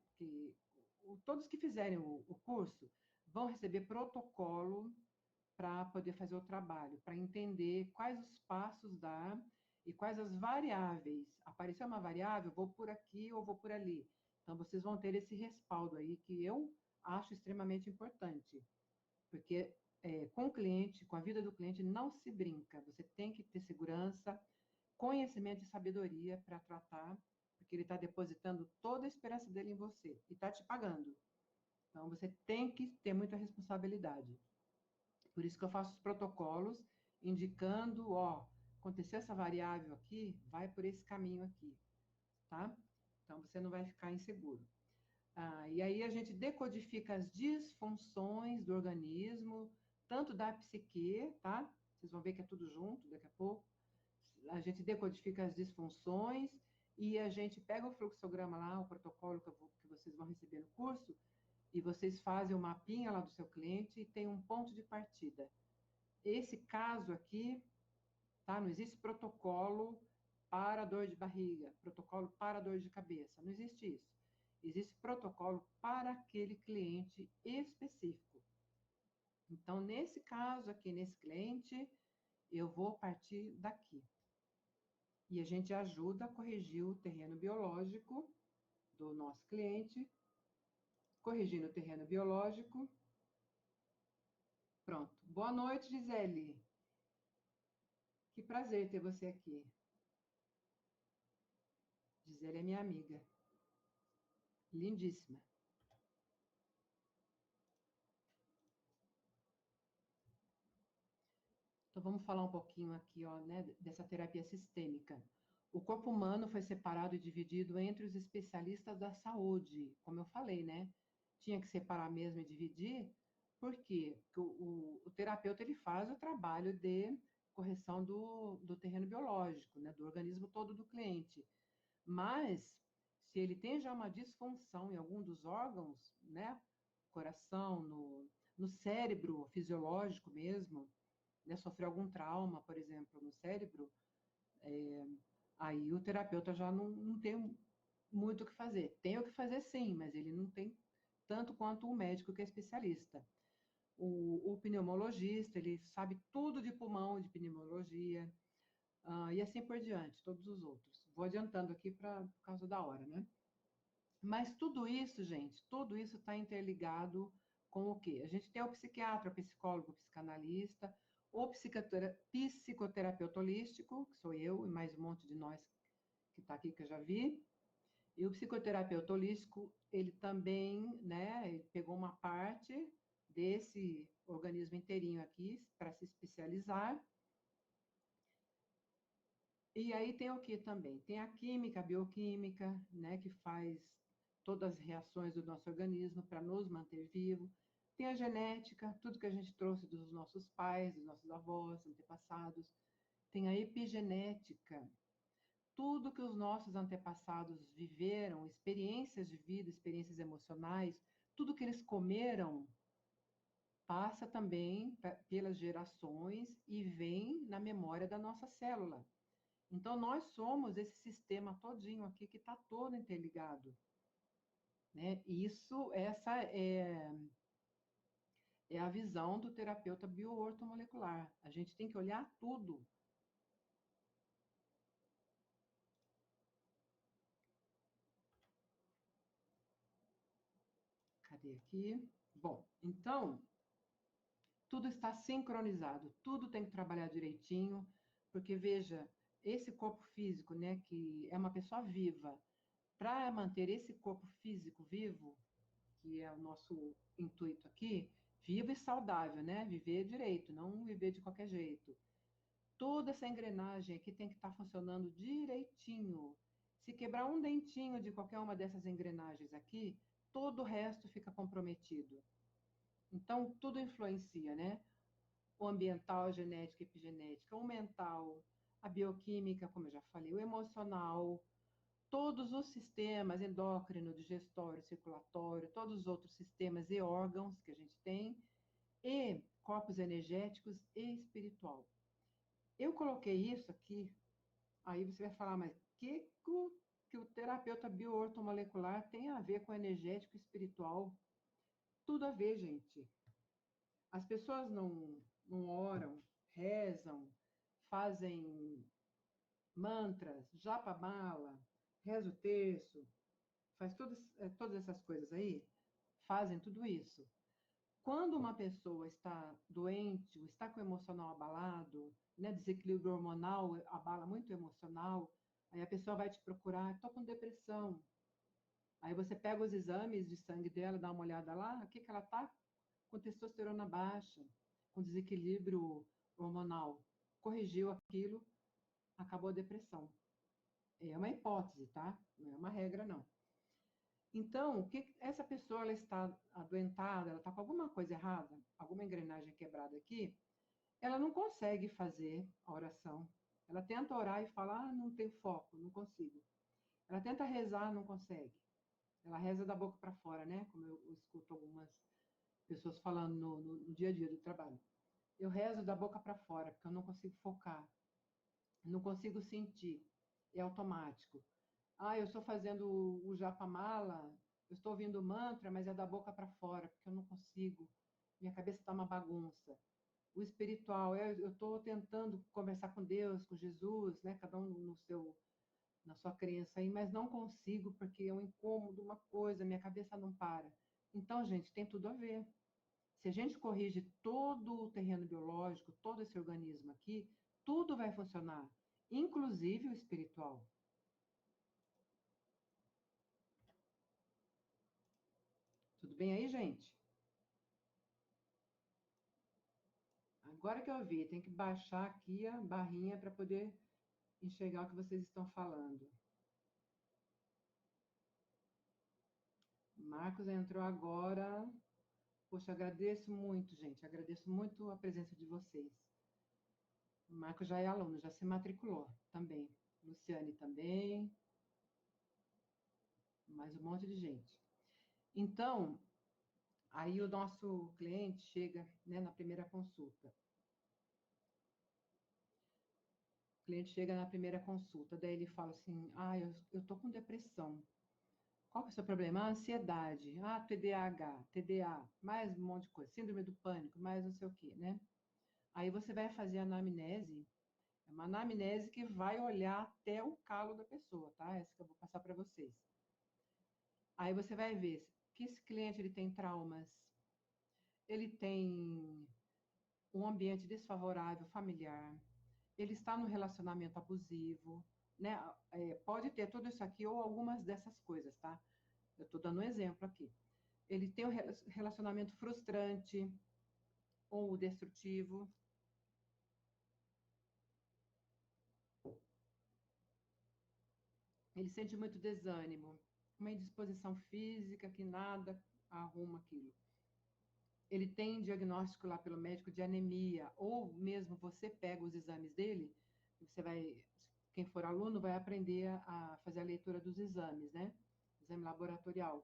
todos que fizerem o curso vão receber protocolo para poder fazer o trabalho, para entender quais os passos dar e quais as variáveis. Apareceu uma variável, vou por aqui ou vou por ali. Então, vocês vão ter esse respaldo aí que eu acho extremamente importante, porque com o cliente, com a vida do cliente, não se brinca. Você tem que ter segurança, conhecimento e sabedoria para tratar, porque ele está depositando toda a esperança dele em você e está te pagando. Então, você tem que ter muita responsabilidade. Por isso que eu faço os protocolos indicando, ó, aconteceu essa variável aqui, vai por esse caminho aqui, tá? Então você não vai ficar inseguro. E aí a gente decodifica as disfunções do organismo, tanto da psique, tá? Vocês vão ver que é tudo junto daqui a pouco. A gente decodifica as disfunções e a gente pega o fluxograma lá, o protocolo que vocês vão receber no curso, e vocês fazem o mapinha lá do seu cliente e tem um ponto de partida. Esse caso aqui, tá? Não existe protocolo para dor de barriga, protocolo para dor de cabeça. Não existe isso. Existe protocolo para aquele cliente específico. Então, nesse caso aqui, nesse cliente, eu vou partir daqui. E a gente ajuda a corrigir o terreno biológico do nosso cliente. Corrigindo o terreno biológico. Pronto. Boa noite, Gisele. Que prazer ter você aqui. Gisele é minha amiga. Lindíssima. Então vamos falar um pouquinho aqui, ó, né, dessa terapia sistêmica. O corpo humano foi separado e dividido entre os especialistas da saúde, como eu falei, né? Tinha que separar mesmo e dividir, por quê? Porque o terapeuta ele faz o trabalho de correção do terreno biológico, né, do organismo todo do cliente. Mas, se ele tem já uma disfunção em algum dos órgãos, né, coração, no cérebro fisiológico mesmo, né, sofreu algum trauma, por exemplo, no cérebro, aí o terapeuta já não tem muito o que fazer. Tem o que fazer sim, mas ele não tem tanto quanto o médico que é especialista. o pneumologista, ele sabe tudo de pulmão, de pneumologia, e assim por diante, todos os outros. Vou adiantando aqui por causa da hora, né? Mas tudo isso, gente, tudo isso está interligado com o quê? A gente tem o psiquiatra, o psicólogo, o psicanalista, o psicoterapeuta holístico, que sou eu e mais um monte de nós que está aqui que eu já vi. E o psicoterapeuta holístico, ele também, né, ele pegou uma parte desse organismo inteirinho aqui para se especializar. E aí tem o que também? Tem a química, a bioquímica, né, que faz todas as reações do nosso organismo para nos manter vivo. Tem a genética, tudo que a gente trouxe dos nossos pais, dos nossos avós, antepassados. Tem a epigenética, tudo que os nossos antepassados viveram, experiências de vida, experiências emocionais, tudo que eles comeram, passa também pelas gerações e vem na memória da nossa célula. Então, nós somos esse sistema todinho aqui que está todo interligado. Né? Essa é a visão do terapeuta bioortomolecular. A gente tem que olhar tudo. Cadê aqui? Bom, então, tudo está sincronizado, tudo tem que trabalhar direitinho, porque veja, esse corpo físico, né, que é uma pessoa viva, para manter esse corpo físico vivo, que é o nosso intuito aqui, vivo e saudável, né? Viver direito, não viver de qualquer jeito. Toda essa engrenagem aqui tem que estar funcionando direitinho. Se quebrar um dentinho de qualquer uma dessas engrenagens aqui, todo o resto fica comprometido. Então, tudo influencia, né? O ambiental, a genética, a epigenética, o mental, a bioquímica, como eu já falei, o emocional, todos os sistemas endócrino, digestório, circulatório, todos os outros sistemas e órgãos que a gente tem, e corpos energéticos e espiritual. Eu coloquei isso aqui, aí você vai falar, mas que o terapeuta bioortomolecular tem a ver com energético e espiritual? Tudo a ver, gente. As pessoas não oram, rezam, fazem mantras, japa bala, reza o terço, faz todas essas coisas aí, fazem tudo isso. Quando uma pessoa está doente, ou está com o emocional abalado, né, desequilíbrio hormonal abala muito o emocional, aí a pessoa vai te procurar, estou com depressão. Aí você pega os exames de sangue dela, dá uma olhada lá, o que ela está? Com testosterona baixa, com desequilíbrio hormonal. Corrigiu aquilo, acabou a depressão. É uma hipótese, tá? Não é uma regra, não. Então, essa pessoa ela está adoentada, ela está com alguma coisa errada, alguma engrenagem quebrada aqui, ela não consegue fazer a oração. Ela tenta orar e fala, não tenho foco, não consigo. Ela tenta rezar, não consegue. Ela reza da boca para fora, né? Como eu escuto algumas pessoas falando no dia a dia do trabalho. Eu rezo da boca para fora, porque eu não consigo focar, não consigo sentir, é automático. Eu estou fazendo o japamala, eu estou ouvindo o mantra, mas é da boca para fora, porque eu não consigo, minha cabeça está uma bagunça. O espiritual, eu estou tentando conversar com Deus, com Jesus, né? Cada um na sua crença aí, mas não consigo, porque é um incômodo, uma coisa, minha cabeça não para. Então, gente, tem tudo a ver. Se a gente corrige todo o terreno biológico, todo esse organismo aqui, tudo vai funcionar, inclusive o espiritual. Tudo bem aí, gente? Agora que eu vi, tem que baixar aqui a barrinha para poder enxergar o que vocês estão falando. Marcos entrou agora. Poxa, agradeço muito, gente. Agradeço muito a presença de vocês. O Marcos já é aluno, já se matriculou também. Luciane também. Mais um monte de gente. Então, aí o nosso cliente chega, né, na primeira consulta. O cliente chega na primeira consulta, daí ele fala assim, eu tô com depressão. Qual que é o seu problema? A ansiedade, TDAH, TDA, mais um monte de coisa, síndrome do pânico, mais não sei o quê, né? Aí você vai fazer a anamnese, é uma anamnese que vai olhar até o calo da pessoa, tá? Essa que eu vou passar para vocês. Aí você vai ver que esse cliente ele tem traumas, ele tem um ambiente desfavorável familiar, ele está no relacionamento abusivo, né? Pode ter tudo isso aqui ou algumas dessas coisas, tá? Eu estou dando um exemplo aqui. Ele tem um relacionamento frustrante ou destrutivo. Ele sente muito desânimo, uma indisposição física que nada arruma aquilo. Ele tem diagnóstico lá pelo médico de anemia, ou mesmo você pega os exames dele, você vai, quem for aluno vai aprender a fazer a leitura dos exames, né? Exame laboratorial.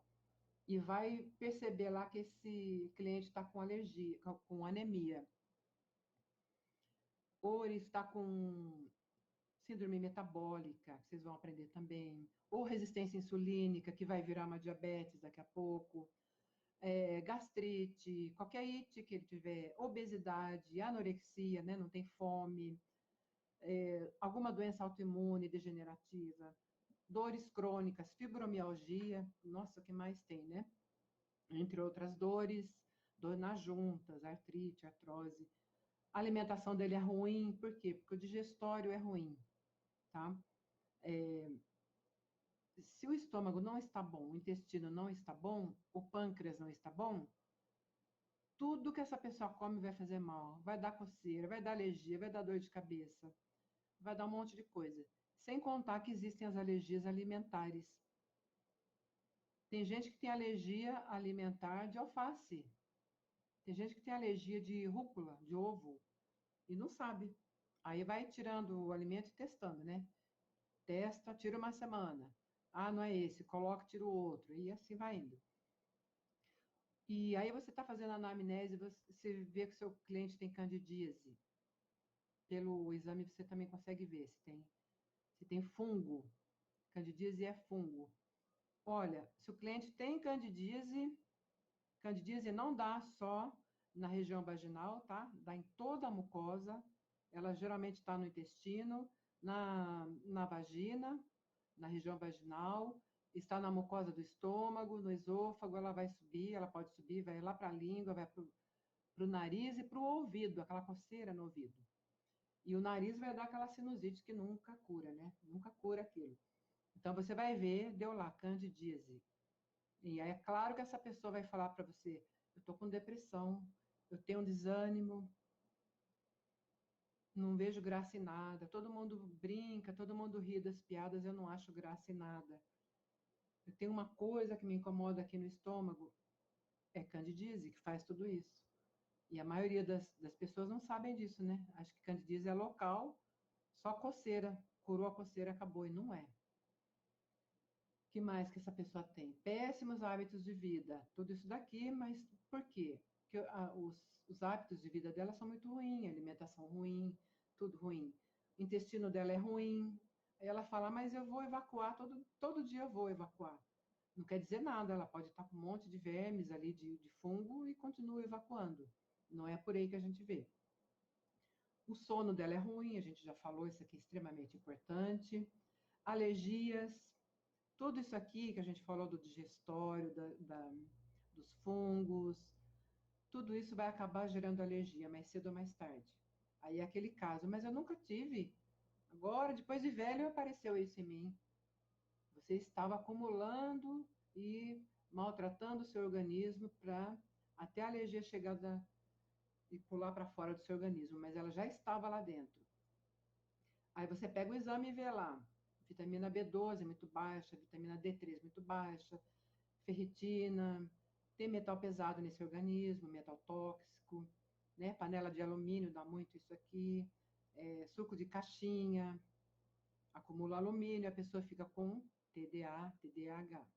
E vai perceber lá que esse cliente está com alergia, com anemia. Ou ele está com síndrome metabólica, que vocês vão aprender também. Ou resistência insulínica, que vai virar uma diabetes daqui a pouco. Gastrite, qualquer it que ele tiver, obesidade, anorexia, né? Não tem fome. Alguma doença autoimune degenerativa. Dores crônicas, fibromialgia. Nossa, o que mais tem, né? Entre outras dores, dor nas juntas, artrite, artrose. A alimentação dele é ruim, por quê? Porque o digestório é ruim, tá? Se o estômago não está bom, o intestino não está bom, o pâncreas não está bom, tudo que essa pessoa come vai fazer mal. Vai dar coceira, vai dar alergia, vai dar dor de cabeça, vai dar um monte de coisa. Sem contar que existem as alergias alimentares. Tem gente que tem alergia alimentar de alface. Tem gente que tem alergia de rúcula, de ovo, e não sabe. Aí vai tirando o alimento e testando, né? Testa, tira uma semana. Não é esse, coloca, tira o outro. E assim vai indo. E aí você está fazendo a anamnese, você vê que o seu cliente tem candidíase. Pelo exame você também consegue ver se tem fungo. Candidíase é fungo. Olha, se o cliente tem candidíase não dá só na região vaginal, tá? Dá em toda a mucosa. Ela geralmente está no intestino, na vagina, na região vaginal, está na mucosa do estômago, no esôfago, ela vai subir, ela pode subir, vai lá para a língua, vai para o nariz e para o ouvido, aquela coceira no ouvido. E o nariz vai dar aquela sinusite que nunca cura, né? Nunca cura aquilo. Então você vai ver, deu lá, candidíase. E aí é claro que essa pessoa vai falar para você, eu estou com depressão, eu tenho um desânimo, não vejo graça em nada, todo mundo brinca, todo mundo ri das piadas, eu não acho graça em nada. Eu tenho uma coisa que me incomoda aqui no estômago, é candidíase, que faz tudo isso. E a maioria das pessoas não sabem disso, né? Acho que candidíase é local, só coceira, curou a coceira, acabou, e não é. O que mais que essa pessoa tem? Péssimos hábitos de vida, tudo isso daqui, mas por quê? Porque os hábitos de vida dela são muito ruins, alimentação ruim, tudo ruim. O intestino dela é ruim. Aí ela fala, mas eu vou evacuar, todo dia eu vou evacuar. Não quer dizer nada, ela pode estar com um monte de vermes ali, de fungo, e continua evacuando. Não é por aí que a gente vê. O sono dela é ruim, a gente já falou, isso aqui é extremamente importante. Alergias, tudo isso aqui que a gente falou do digestório, dos fungos, tudo isso vai acabar gerando alergia, mais cedo ou mais tarde. Aí é aquele caso, mas eu nunca tive. Agora, depois de velho, apareceu isso em mim. Você estava acumulando e maltratando o seu organismo para até a alergia chegar e pular para fora do seu organismo, mas ela já estava lá dentro. Aí você pega o exame e vê lá, vitamina B12 muito baixa, vitamina D3 muito baixa, ferritina, tem metal pesado nesse organismo, metal tóxico, né? Panela de alumínio dá muito isso aqui, suco de caixinha, acumula alumínio, a pessoa fica com TDA, TDAH.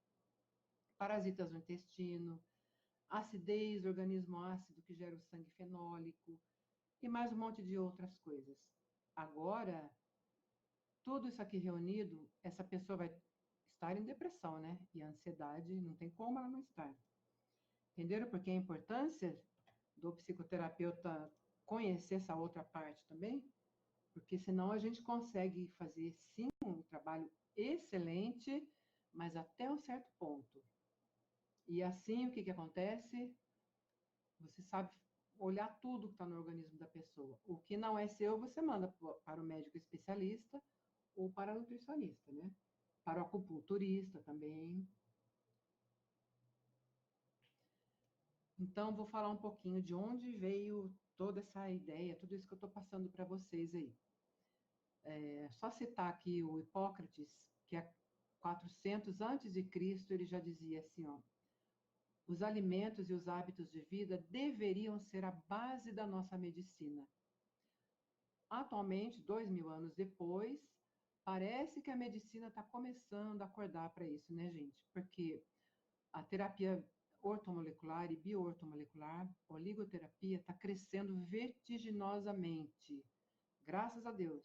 Parasitas no intestino, acidez, organismo ácido que gera o sangue fenólico e mais um monte de outras coisas. Agora, tudo isso aqui reunido, essa pessoa vai estar em depressão, né? E a ansiedade, não tem como ela não estar. Entenderam por que a importância do psicoterapeuta conhecer essa outra parte também? Porque senão a gente consegue fazer, sim, um trabalho excelente, mas até um certo ponto. E assim, o que acontece? Você sabe olhar tudo que está no organismo da pessoa. O que não é seu, você manda para o médico especialista ou para o nutricionista, né? Para o acupunturista também. Então, vou falar um pouquinho de onde veio toda essa ideia, tudo isso que eu estou passando para vocês aí. É só citar aqui o Hipócrates, que é 400 antes de Cristo, ele já dizia assim, ó: os alimentos e os hábitos de vida deveriam ser a base da nossa medicina. Atualmente, 2000 anos depois, parece que a medicina está começando a acordar para isso, né, gente? Porque a terapia ortomolecular e bioortomolecular, oligoterapia, está crescendo vertiginosamente. Graças a Deus.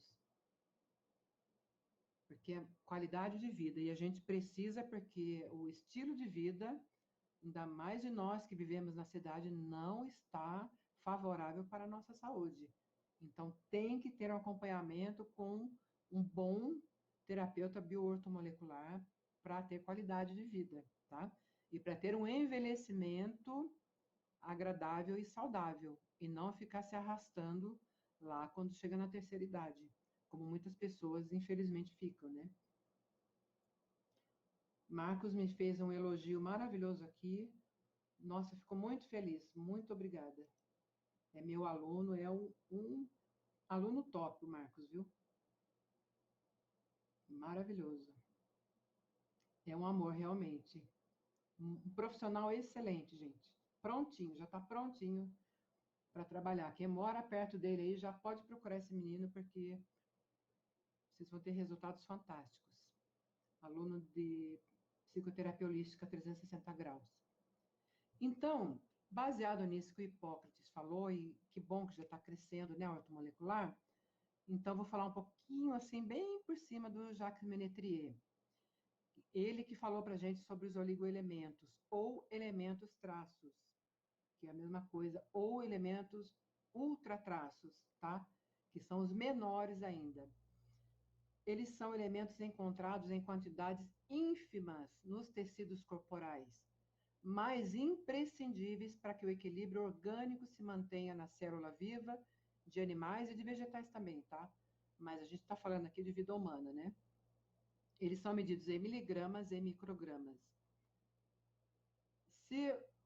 Porque é qualidade de vida. E a gente precisa, porque o estilo de vida, ainda mais de nós que vivemos na cidade, não está favorável para a nossa saúde. Então, tem que ter um acompanhamento com um bom terapeuta bioortomolecular para ter qualidade de vida, tá? E para ter um envelhecimento agradável e saudável, e não ficar se arrastando lá quando chega na terceira idade, como muitas pessoas, infelizmente, ficam, né? Marcos me fez um elogio maravilhoso aqui. Nossa, ficou muito feliz. Muito obrigada. É meu aluno, é um aluno top, o Marcos, viu? Maravilhoso. É um amor, realmente. Um profissional excelente, gente. Prontinho, já está prontinho para trabalhar. Quem mora perto dele aí já pode procurar esse menino, porque vocês vão ter resultados fantásticos. Aluno de psicoterapia holística 360 graus. Então, baseado nisso que o Hipócrates falou, e que bom que já está crescendo, né, ortomolecular, então vou falar um pouquinho, assim, bem por cima do Jacques Ménetrier. Ele que falou para a gente sobre os oligoelementos, ou elementos traços, que é a mesma coisa, ou elementos ultratraços, tá? Que são os menores ainda. Eles são elementos encontrados em quantidades ínfimas nos tecidos corporais, mas imprescindíveis para que o equilíbrio orgânico se mantenha na célula viva, de animais e de vegetais também, tá? Mas a gente está falando aqui de vida humana, né? Eles são medidos em miligramas e microgramas.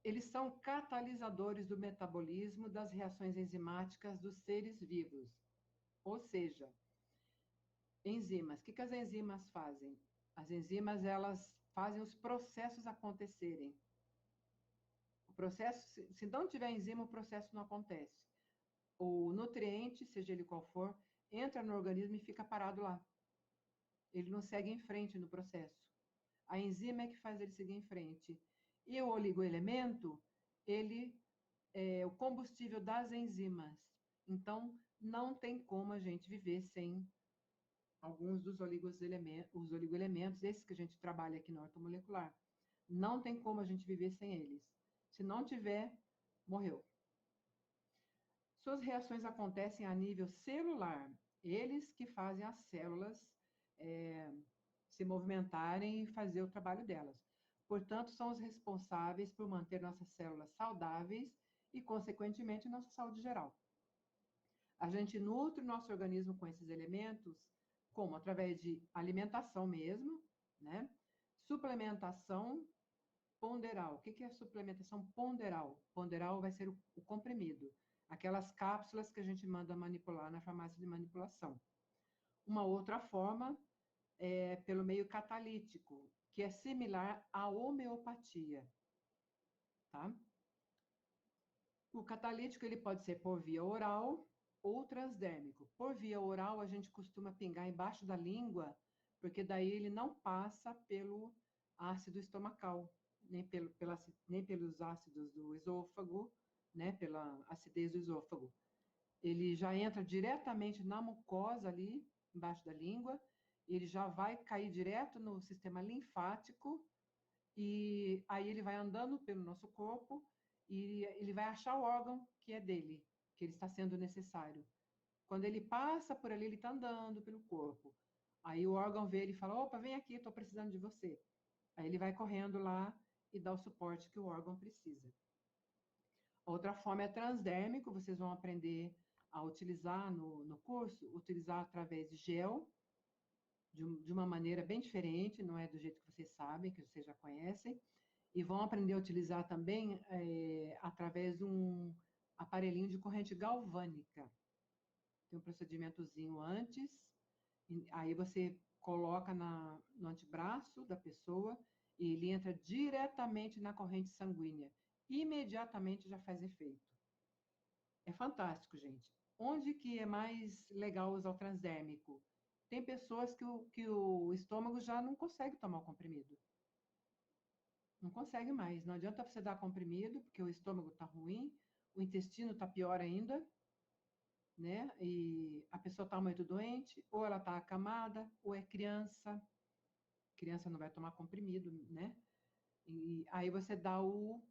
Eles são catalisadores do metabolismo das reações enzimáticas dos seres vivos. Ou seja, enzimas. O que as enzimas fazem? As enzimas, elas fazem os processos acontecerem. O processo, se não tiver enzima, o processo não acontece. O nutriente, seja ele qual for, entra no organismo e fica parado lá. Ele não segue em frente no processo. A enzima é que faz ele seguir em frente. E o oligoelemento, ele é o combustível das enzimas. Então, não tem como a gente viver sem alguns dos oligoelementos, esses que a gente trabalha aqui no ortomolecular. Não tem como a gente viver sem eles. Se não tiver, morreu. Suas reações acontecem a nível celular. Eles que fazem as células se movimentarem e fazer o trabalho delas. Portanto, são os responsáveis por manter nossas células saudáveis e, consequentemente, nossa saúde geral. A gente nutre o nosso organismo com esses elementos, como? Através de alimentação mesmo, né? Suplementação ponderal. O que é suplementação ponderal? Ponderal vai ser o comprimido, aquelas cápsulas que a gente manda manipular na farmácia de manipulação. Uma outra forma é pelo meio catalítico, que é similar à homeopatia, tá? O catalítico, ele pode ser por via oral ou transdérmico. Por via oral, a gente costuma pingar embaixo da língua, porque daí ele não passa pelo ácido estomacal, nem pelos ácidos do esôfago, né, pela acidez do esôfago. Ele já entra diretamente na mucosa ali, embaixo da língua, ele já vai cair direto no sistema linfático, e aí ele vai andando pelo nosso corpo, e ele vai achar o órgão que é dele, que ele está sendo necessário. Quando ele passa por ali, ele está andando pelo corpo. Aí o órgão vê ele e fala, opa, vem aqui, estou precisando de você. Aí ele vai correndo lá e dá o suporte que o órgão precisa. Outra forma é transdérmico, vocês vão aprender a utilizar no curso, utilizar através de gel, de uma maneira bem diferente, não é do jeito que vocês sabem, que vocês já conhecem, e vão aprender a utilizar também através de um aparelhinho de corrente galvânica. Tem um procedimentozinho antes, aí você coloca no antebraço da pessoa e ele entra diretamente na corrente sanguínea. Imediatamente já faz efeito. É fantástico, gente. Onde que é mais legal usar o transdérmico? Tem pessoas que o estômago já não consegue tomar o comprimido. Não consegue mais. Não adianta você dar comprimido, porque o estômago está ruim, o intestino está pior ainda, né? E a pessoa está muito doente, ou ela está acamada, ou é criança. Criança não vai tomar comprimido, né? E aí você dá o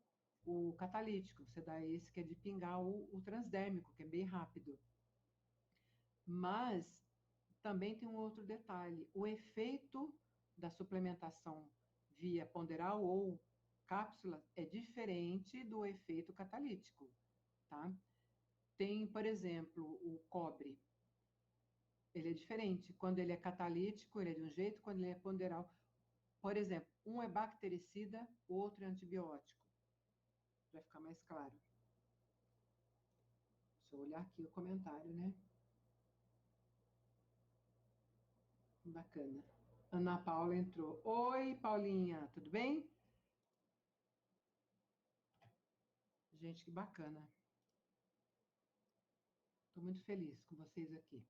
catalítico, você dá esse que é de pingar o transdérmico, que é bem rápido. Mas também tem um outro detalhe: o efeito da suplementação via ponderal ou cápsula é diferente do efeito catalítico, tá? Tem, por exemplo, o cobre. Ele é diferente. Quando ele é catalítico, ele é de um jeito, quando ele é ponderal. Por exemplo, um é bactericida, o outro é antibiótico. Vai ficar mais claro. Deixa eu olhar aqui o comentário, né? Bacana. Ana Paula entrou. Oi, Paulinha, tudo bem? Gente, que bacana. Estou muito feliz com vocês aqui.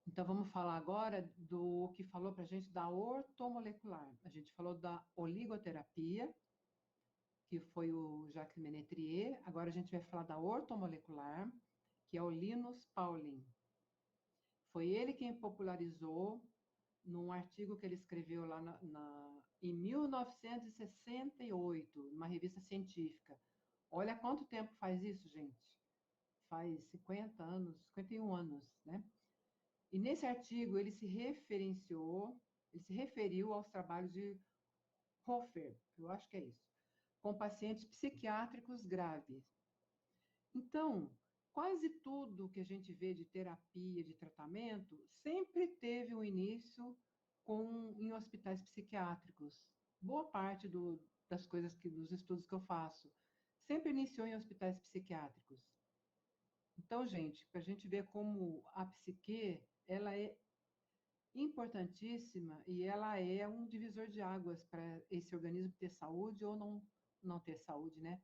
Então, vamos falar agora do que falou para a gente da ortomolecular. A gente falou da oligoterapia, que foi o Jacques Ménetrier. Agora a gente vai falar da ortomolecular, que é o Linus Pauling. Foi ele quem popularizou num artigo que ele escreveu lá em 1968, numa revista científica. Olha quanto tempo faz isso, gente. Faz 50 anos, 51 anos, né? E nesse artigo ele se referiu aos trabalhos de Hofer, eu acho que é isso, com pacientes psiquiátricos graves. Então, quase tudo que a gente vê de terapia, de tratamento, sempre teve um início em hospitais psiquiátricos. Boa parte das coisas dos estudos que eu faço sempre iniciou em hospitais psiquiátricos. Então, gente, para a gente ver como a psique, ela é importantíssima e ela é um divisor de águas para esse organismo ter saúde ou não ter saúde, né?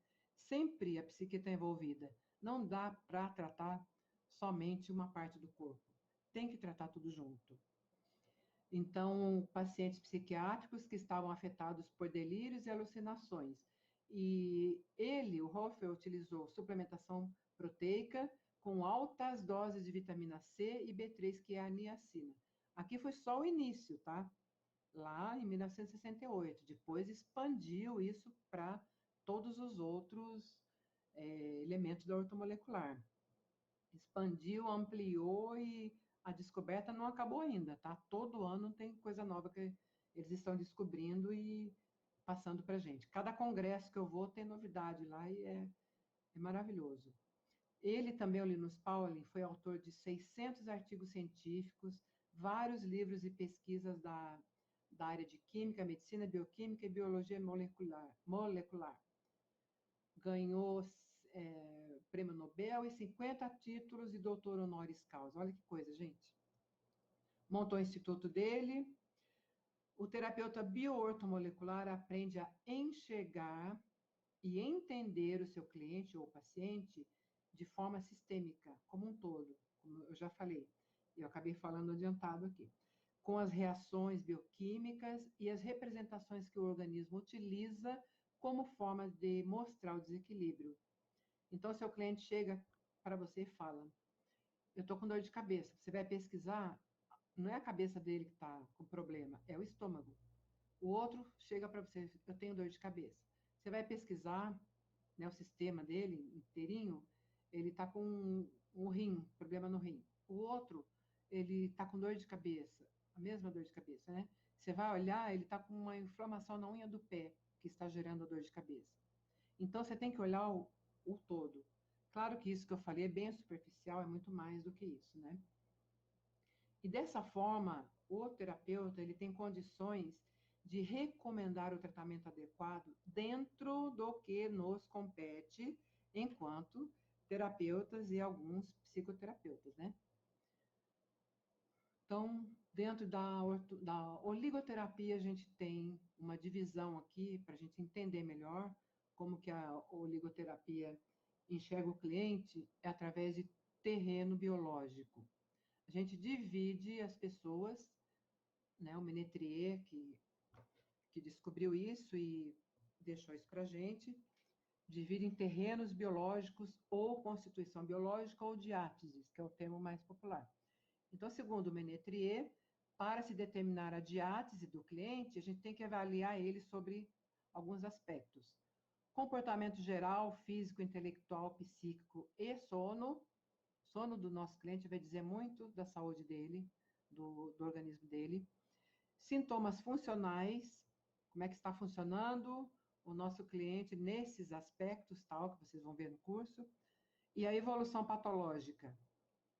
Sempre a psique está envolvida. Não dá para tratar somente uma parte do corpo. Tem que tratar tudo junto. Então, pacientes psiquiátricos que estavam afetados por delírios e alucinações. E ele, o Hofer, utilizou suplementação proteica com altas doses de vitamina C e B3, que é a niacina. Aqui foi só o início, tá? Lá em 1968. Depois expandiu isso para todos os outros elementos da ortomolecular. Expandiu, ampliou e a descoberta não acabou ainda, tá? Todo ano tem coisa nova que eles estão descobrindo e passando para gente. Cada congresso que eu vou tem novidade lá e é maravilhoso. Ele também, o Linus Pauling, foi autor de 600 artigos científicos, vários livros e pesquisas da área de química, medicina, bioquímica e biologia molecular. Ganhou prêmio Nobel e 50 títulos e doutor honoris causa. Olha que coisa, gente. Montou o instituto dele. O terapeuta bioortomolecular aprende a enxergar e entender o seu cliente ou paciente de forma sistêmica, como um todo, como eu já falei. Eu acabei falando adiantado aqui. Com as reações bioquímicas e as representações que o organismo utiliza como forma de mostrar o desequilíbrio. Então, seu cliente chega para você e fala: eu estou com dor de cabeça. Você vai pesquisar não é a cabeça dele que está com problema, é o estômago. O outro chega para você, eu tenho dor de cabeça. Você vai pesquisar, né, o sistema dele inteirinho, ele está com um rim, problema no rim. O outro, ele está com dor de cabeça, a mesma dor de cabeça, né? Você vai olhar, ele está com uma inflamação na unha do pé, que está gerando a dor de cabeça. Então, você tem que olhar o todo. Claro que isso que eu falei é bem superficial, é muito mais do que isso, né? E dessa forma, o terapeuta ele tem condições de recomendar o tratamento adequado dentro do que nos compete enquanto terapeutas e alguns psicoterapeutas, né? Então, dentro da oligoterapia, a gente tem uma divisão aqui para a gente entender melhor como que a oligoterapia enxerga o cliente é através de terreno biológico. A gente divide as pessoas, né, o Menetrier, que descobriu isso e deixou isso para a gente, divide em terrenos biológicos ou constituição biológica ou diáteses, que é o termo mais popular. Então, segundo o Menetrier, para se determinar a diátese do cliente, a gente tem que avaliar ele sobre alguns aspectos. Comportamento geral, físico, intelectual, psíquico e sono. Sono do nosso cliente vai dizer muito da saúde dele, do organismo dele. Sintomas funcionais, como é que está funcionando o nosso cliente nesses aspectos, tal, que vocês vão ver no curso. E a evolução patológica.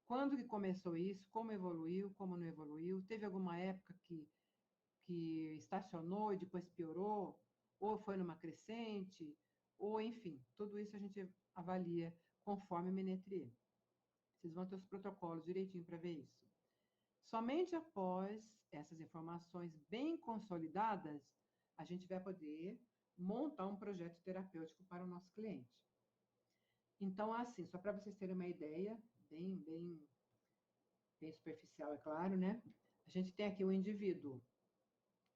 Quando que começou isso? Como evoluiu? Como não evoluiu? Teve alguma época que estacionou e depois piorou? Ou foi numa crescente? Ou, enfim, tudo isso a gente avalia conforme o Menetrier. Vocês vão ter os protocolos direitinho para ver isso. Somente após essas informações bem consolidadas, a gente vai poder montar um projeto terapêutico para o nosso cliente. Então, assim, só para vocês terem uma ideia, bem superficial, é claro, né? A gente tem aqui o indivíduo.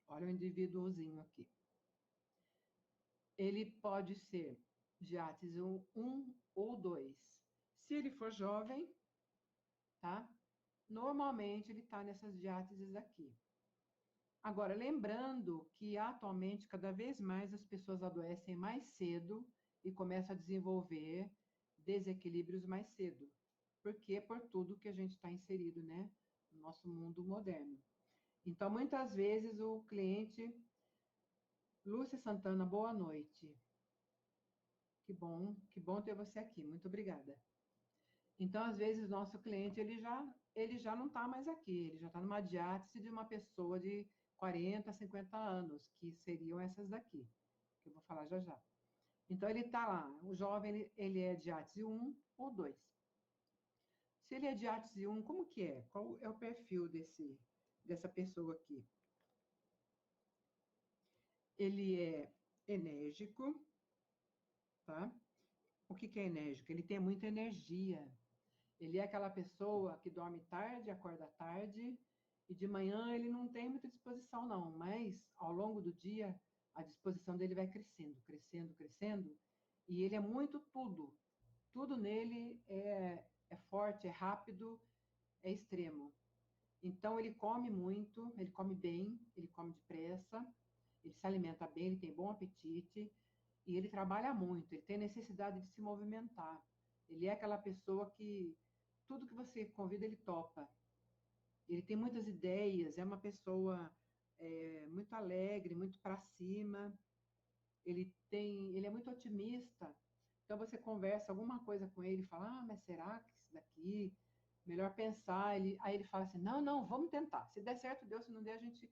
Olha o indivíduozinho aqui. Ele pode ser diátese 1 ou 2. Se ele for jovem, tá? Normalmente ele está nessas diáteses aqui. Agora, lembrando que atualmente cada vez mais as pessoas adoecem mais cedo e começam a desenvolver desequilíbrios mais cedo. Porque por tudo que a gente está inserido, né, no nosso mundo moderno. Então, muitas vezes o cliente, Lúcia Santana, boa noite. Que bom ter você aqui. Muito obrigada. Então, às vezes, o nosso cliente, ele já não está mais aqui, ele já está numa diátese de uma pessoa de 40, 50 anos, que seriam essas daqui, que eu vou falar já já. Então, ele está lá, o jovem, ele é diátese 1 ou 2. Se ele é diátese 1, como que é? Qual é o perfil dessa pessoa aqui? Ele é enérgico, tá? O que é enérgico? Ele tem muita energia. Ele é aquela pessoa que dorme tarde, acorda tarde, e de manhã ele não tem muita disposição, não, mas ao longo do dia a disposição dele vai crescendo, crescendo, crescendo, e ele é muito tudo. Tudo nele é forte, é rápido, é extremo. Então ele come muito, ele come bem, ele come depressa, ele se alimenta bem, ele tem bom apetite, e ele trabalha muito, ele tem necessidade de se movimentar. Ele é aquela pessoa que tudo que você convida, ele topa. Ele tem muitas ideias, é uma pessoa muito alegre, muito para cima. Ele é muito otimista. Então você conversa alguma coisa com ele, e fala, mas será que isso daqui? Melhor pensar. Aí ele fala assim, não, não, vamos tentar. Se der certo, deu. Se não der, a gente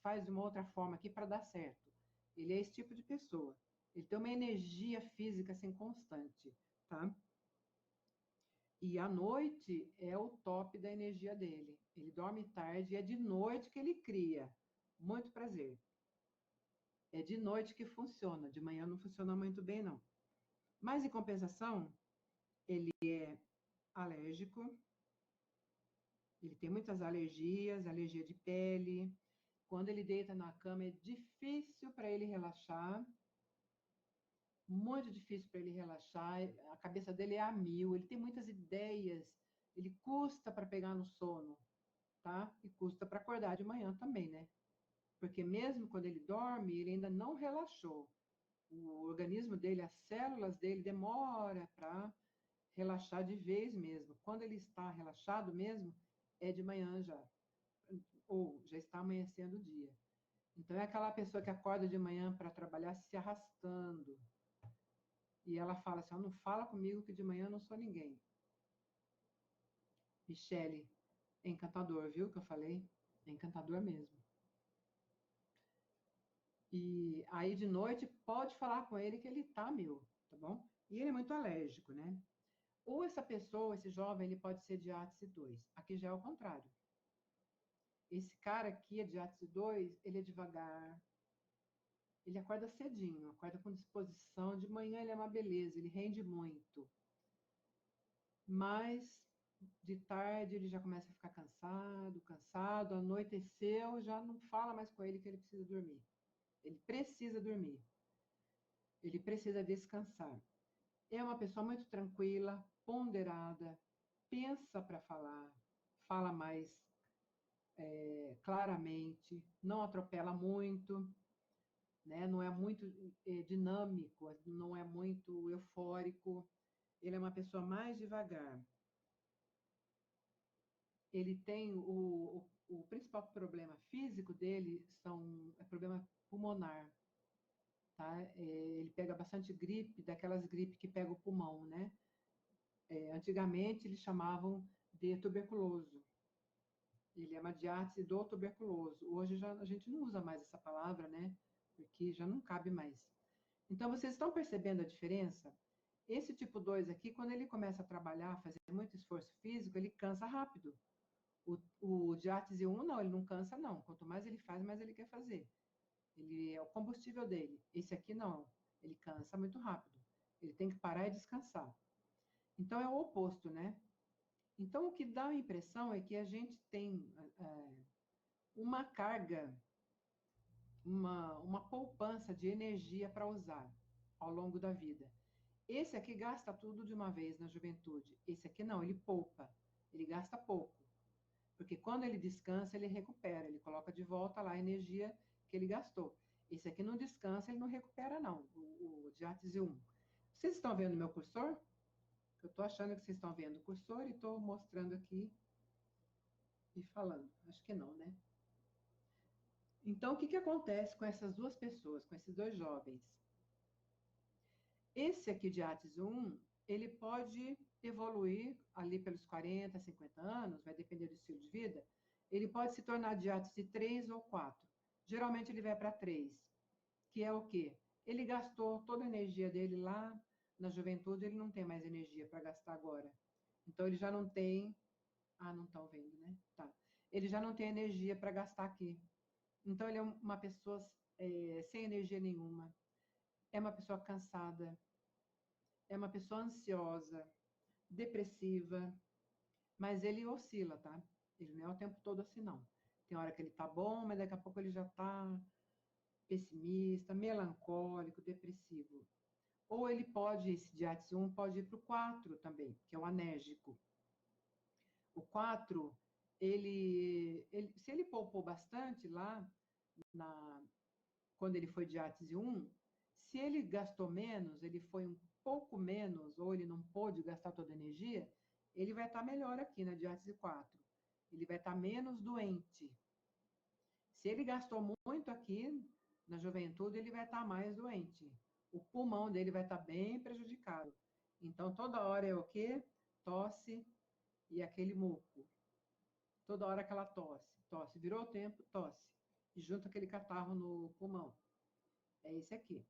faz de uma outra forma aqui para dar certo. Ele é esse tipo de pessoa. Ele tem uma energia física assim constante, tá? E à noite é o top da energia dele. Ele dorme tarde e é de noite que ele cria. Muito prazer. É de noite que funciona, de manhã não funciona muito bem, não. Mas, em compensação, ele é alérgico, ele tem muitas alergias, alergia de pele. Quando ele deita na cama, é difícil para ele relaxar, muito difícil para ele relaxar. A cabeça dele é a mil, ele tem muitas ideias, ele custa para pegar no sono. tá? E custa para acordar de manhã também, né? Porque mesmo quando ele dorme, ele ainda não relaxou. O organismo dele, as células dele demora para relaxar de vez mesmo. Quando ele está relaxado mesmo, é de manhã já, ou já está amanhecendo o dia. Então é aquela pessoa que acorda de manhã para trabalhar se arrastando. E ela fala assim: não fala comigo que de manhã eu não sou ninguém. Michele, é encantador, viu que eu falei? É encantador mesmo. E aí de noite pode falar com ele que ele tá meu, tá bom? E ele é muito alérgico, né? Ou essa pessoa, esse jovem, ele pode ser de Átice 2. Aqui já é o contrário. Esse cara aqui é de Átice 2, ele é devagar, ele acorda cedinho, acorda com disposição, de manhã ele é uma beleza, ele rende muito. Mas de tarde ele já começa a ficar cansado, anoiteceu, já não fala mais com ele que ele precisa dormir. Ele precisa dormir. Ele precisa descansar. É uma pessoa muito tranquila, ponderada, pensa para falar, fala mais claramente, não atropela muito, né? Não é muito dinâmico, não é muito eufórico. Ele é uma pessoa mais devagar. Ele tem o principal problema físico dele é problema pulmonar, tá? Ele pega bastante gripe, daquelas gripes que pega o pulmão, né? Antigamente eles chamavam de tuberculoso. Ele é uma diátese do tuberculoso. Hoje já, a gente não usa mais essa palavra, né? Porque já não cabe mais. Então, vocês estão percebendo a diferença? Esse tipo 2 aqui, quando ele começa a trabalhar, fazer muito esforço físico, ele cansa rápido. O diátese 1, não, ele não cansa, não. Quanto mais ele faz, mais ele quer fazer. Ele é o combustível dele. Esse aqui, não. Ele cansa muito rápido. Ele tem que parar e descansar. Então, é o oposto, né? Então, o que dá a impressão é que a gente tem uma carga, uma poupança de energia para usar ao longo da vida. Esse aqui gasta tudo de uma vez na juventude. Esse aqui não, ele poupa. Ele gasta pouco. Porque quando ele descansa, ele recupera. Ele coloca de volta lá a energia que ele gastou. Esse aqui não descansa, ele não recupera, não. O Diátese 1. Vocês estão vendo meu cursor? Eu estou achando que vocês estão vendo o cursor e estou mostrando aqui e falando. Acho que não, né? Então, o que acontece com essas duas pessoas, com esses dois jovens? Esse aqui de Ates 1, ele pode evoluir ali pelos 40, 50 anos, vai depender do estilo de vida, ele pode se tornar de Ates 3 ou 4. Geralmente ele vai para 3, que é o quê? Ele gastou toda a energia dele lá na juventude, ele não tem mais energia para gastar agora. Então ele já não tem... Ah, não estão vendo, né? Tá. Ele já não tem energia para gastar aqui. Então ele é uma pessoa sem energia nenhuma. É uma pessoa cansada, é uma pessoa ansiosa, depressiva, mas ele oscila, tá? Ele não é o tempo todo assim, não. Tem hora que ele tá bom, mas daqui a pouco ele já tá pessimista, melancólico, depressivo. Ou ele pode, esse diátese 1, pode ir para o 4 também, que é o anérgico. O 4, se ele poupou bastante lá, quando ele foi diátese 1, se ele gastou menos, ele foi um pouco menos, ou ele não pôde gastar toda a energia, ele vai estar melhor aqui na diátese 4. Ele vai estar menos doente. Se ele gastou muito aqui na juventude, ele vai estar mais doente. O pulmão dele vai estar bem prejudicado. Então, toda hora é o quê? Tosse e aquele muco. Toda hora aquela tosse. Tosse. Virou o tempo, tosse. E junto aquele catarro no pulmão. É esse aqui.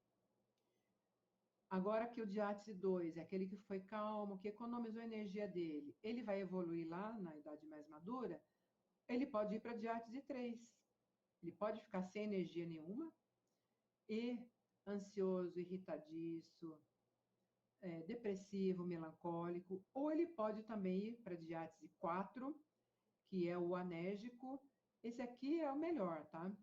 Agora que o diátese 2 é aquele que foi calmo, que economizou a energia dele, ele vai evoluir lá na idade mais madura, ele pode ir para diátese 3. Ele pode ficar sem energia nenhuma e ansioso, irritadiço, depressivo, melancólico, ou ele pode também ir para diátese 4, que é o anérgico. Esse aqui é o melhor, tá?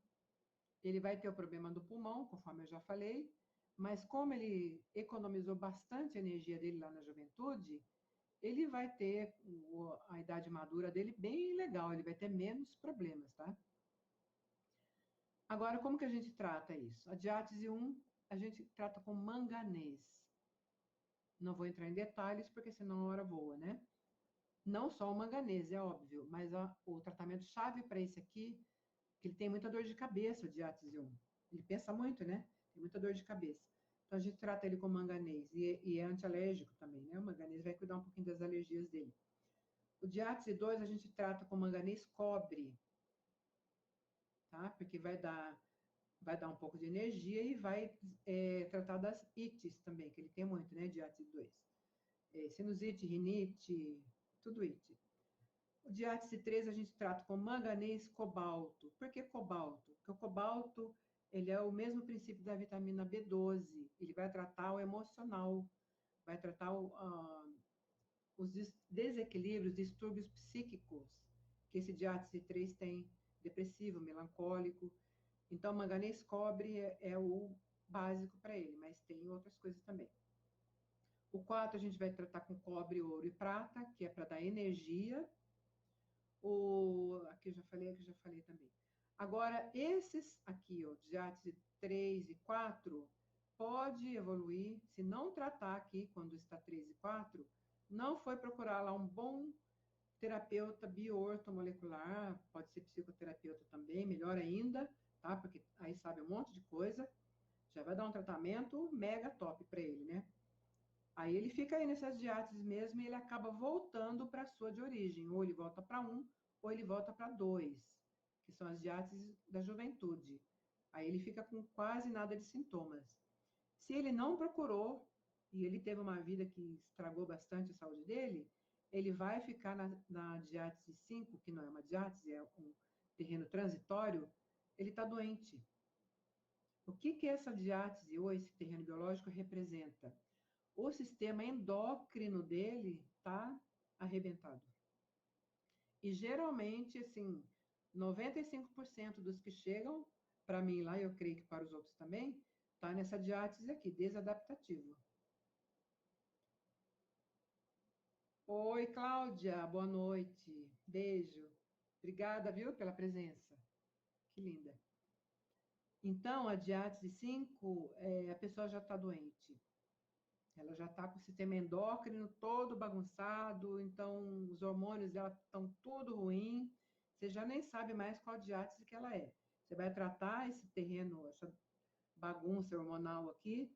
Ele vai ter o problema do pulmão, conforme eu já falei, mas como ele economizou bastante energia dele lá na juventude, ele vai ter a idade madura dele bem legal, ele vai ter menos problemas, tá? Agora, como que a gente trata isso? A diátese 1, a gente trata com manganês. Não vou entrar em detalhes, porque senão a hora voa, né? Não só o manganês, é óbvio, mas o tratamento chave para esse aqui, que ele tem muita dor de cabeça, o diátese 1. Ele pensa muito, né? Tem muita dor de cabeça. Então, a gente trata ele com manganês. E é antialérgico também, né? O manganês vai cuidar um pouquinho das alergias dele. O diátese 2, a gente trata com manganês cobre, tá? Porque vai dar um pouco de energia e vai tratar das ites também, que ele tem muito, né? Diátese 2. Sinusite, rinite, tudo it. O diátese 3 a gente trata com manganês cobalto. Por que cobalto? Porque o cobalto, ele é o mesmo princípio da vitamina B12. Ele vai tratar o emocional, vai tratar os desequilíbrios, distúrbios psíquicos que esse diátese 3 tem, depressivo, melancólico. Então, manganês cobre é o básico para ele, mas tem outras coisas também. O 4 a gente vai tratar com cobre, ouro e prata, que é para dar energia. Aqui eu já falei também. Agora, esses aqui, ó, diátese 3 e 4, pode evoluir, se não tratar aqui, quando está 3 e 4, não foi procurar lá um bom terapeuta bioortomolecular, pode ser psicoterapeuta também, melhor ainda, tá? Porque aí sabe um monte de coisa, já vai dar um tratamento mega top para ele, né? Aí ele fica aí nessas diáteses mesmo e ele acaba voltando para a sua de origem. Ou ele volta para 1, ou ele volta para 2, que são as diáteses da juventude. Aí ele fica com quase nada de sintomas. Se ele não procurou, e ele teve uma vida que estragou bastante a saúde dele, ele vai ficar na diátese 5, que não é uma diátese, é um terreno transitório, ele está doente. O que essa diátese ou esse terreno biológico representa? O sistema endócrino dele está arrebentado. E geralmente, assim, 95% dos que chegam para mim lá, eu creio que para os outros também, tá nessa diátese aqui, desadaptativo. Oi, Cláudia, boa noite. Beijo. Obrigada, viu, pela presença. Que linda. Então, a diátese 5, a pessoa já está doente. Ela já está com o sistema endócrino todo bagunçado, então os hormônios dela estão tudo ruim. Você já nem sabe mais qual diátese que ela é. Você vai tratar esse terreno, essa bagunça hormonal aqui,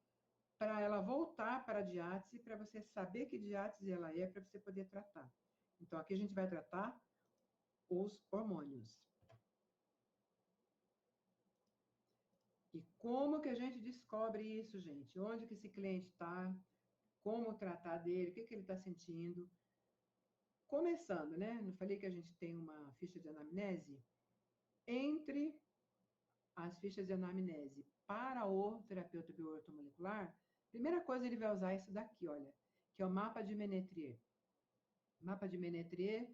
para ela voltar para a diátese, para você saber que diátese ela é, para você poder tratar. Então, aqui a gente vai tratar os hormônios. E como que a gente descobre isso, gente? Onde que esse cliente está? Como tratar dele? O que que ele está sentindo? Começando, né? Não falei que a gente tem uma ficha de anamnese? Entre as fichas de anamnese para o terapeuta bioortomolecular, primeira coisa ele vai usar isso daqui, olha, que é o mapa de Ménetrier. Mapa de Ménetrier,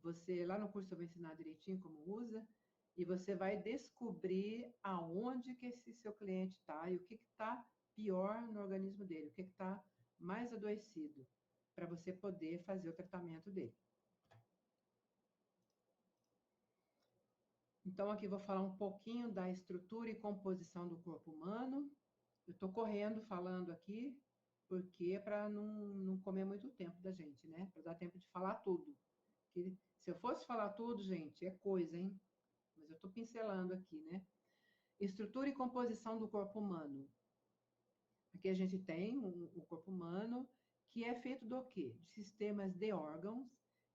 você lá no curso eu vou ensinar direitinho como usa, e você vai descobrir aonde que esse seu cliente está e o que está pior no organismo dele, o que está mais adoecido, para você poder fazer o tratamento dele. Então, aqui vou falar um pouquinho da estrutura e composição do corpo humano. Eu estou correndo falando aqui, porque é para não comer muito tempo da gente, né? Para dar tempo de falar tudo. Que, se eu fosse falar tudo, gente, é coisa, hein? Mas eu estou pincelando aqui, né? Estrutura e composição do corpo humano. Aqui a gente tem o corpo humano, que é feito do quê? De sistemas de órgãos,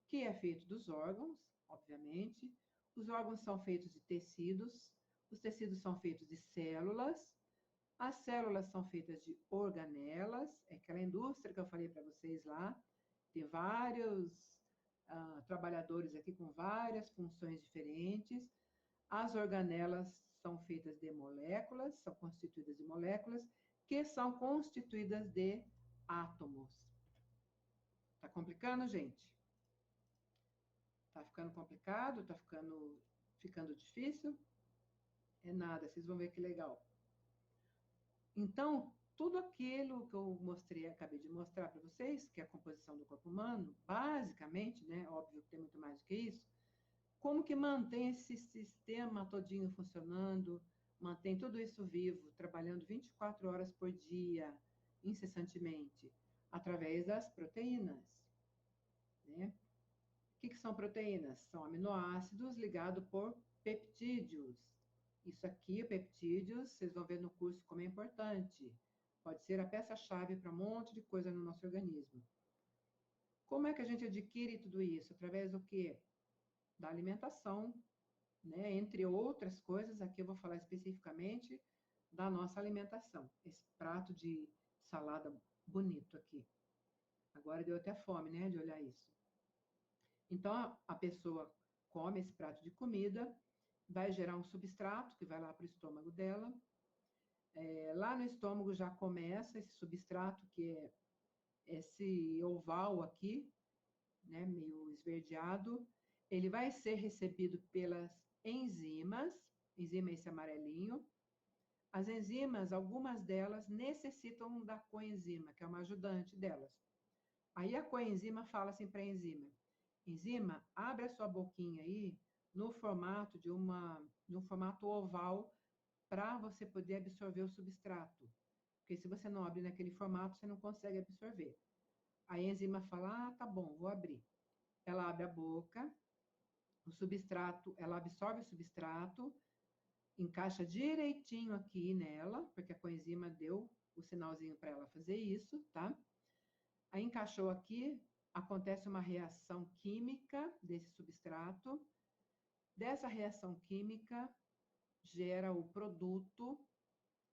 que é feito dos órgãos, obviamente. Os órgãos são feitos de tecidos, os tecidos são feitos de células, as células são feitas de organelas, é aquela indústria que eu falei para vocês lá, tem vários trabalhadores aqui com várias funções diferentes. As organelas são feitas de moléculas, são constituídas de moléculas, que são constituídas de átomos. Tá complicando, gente? Tá ficando complicado? Tá ficando difícil? É nada, vocês vão ver que legal. Então, tudo aquilo que eu mostrei, acabei de mostrar para vocês, que é a composição do corpo humano, basicamente, né? Óbvio que tem muito mais do que isso. Como que mantém esse sistema todinho funcionando, mantém tudo isso vivo, trabalhando 24 horas por dia, incessantemente, através das proteínas, né? O que são proteínas? São aminoácidos ligados por peptídeos. Isso aqui, peptídeos, vocês vão ver no curso como é importante. Pode ser a peça-chave para um monte de coisa no nosso organismo. Como é que a gente adquire tudo isso? Através do quê? Da alimentação, né? Entre outras coisas, aqui eu vou falar especificamente da nossa alimentação. Esse prato de salada bonito aqui. Agora deu até fome, né, de olhar isso. Então, a pessoa come esse prato de comida, vai gerar um substrato que vai lá para o estômago dela. Lá no estômago já começa esse substrato, que é esse oval aqui, né, meio esverdeado. Ele vai ser recebido pelas enzimas, enzima esse amarelinho. As enzimas, algumas delas necessitam da coenzima, que é uma ajudante delas. Aí a coenzima fala assim para a enzima: enzima, abre a sua boquinha aí no formato de um formato oval para você poder absorver o substrato. Porque se você não abre naquele formato, você não consegue absorver. Aí a enzima fala: ah, tá bom, vou abrir. Ela abre a boca, o substrato, ela absorve o substrato, encaixa direitinho aqui nela, porque a coenzima deu o sinalzinho para ela fazer isso, tá? Aí encaixou aqui, acontece uma reação química desse substrato. Dessa reação química gera o produto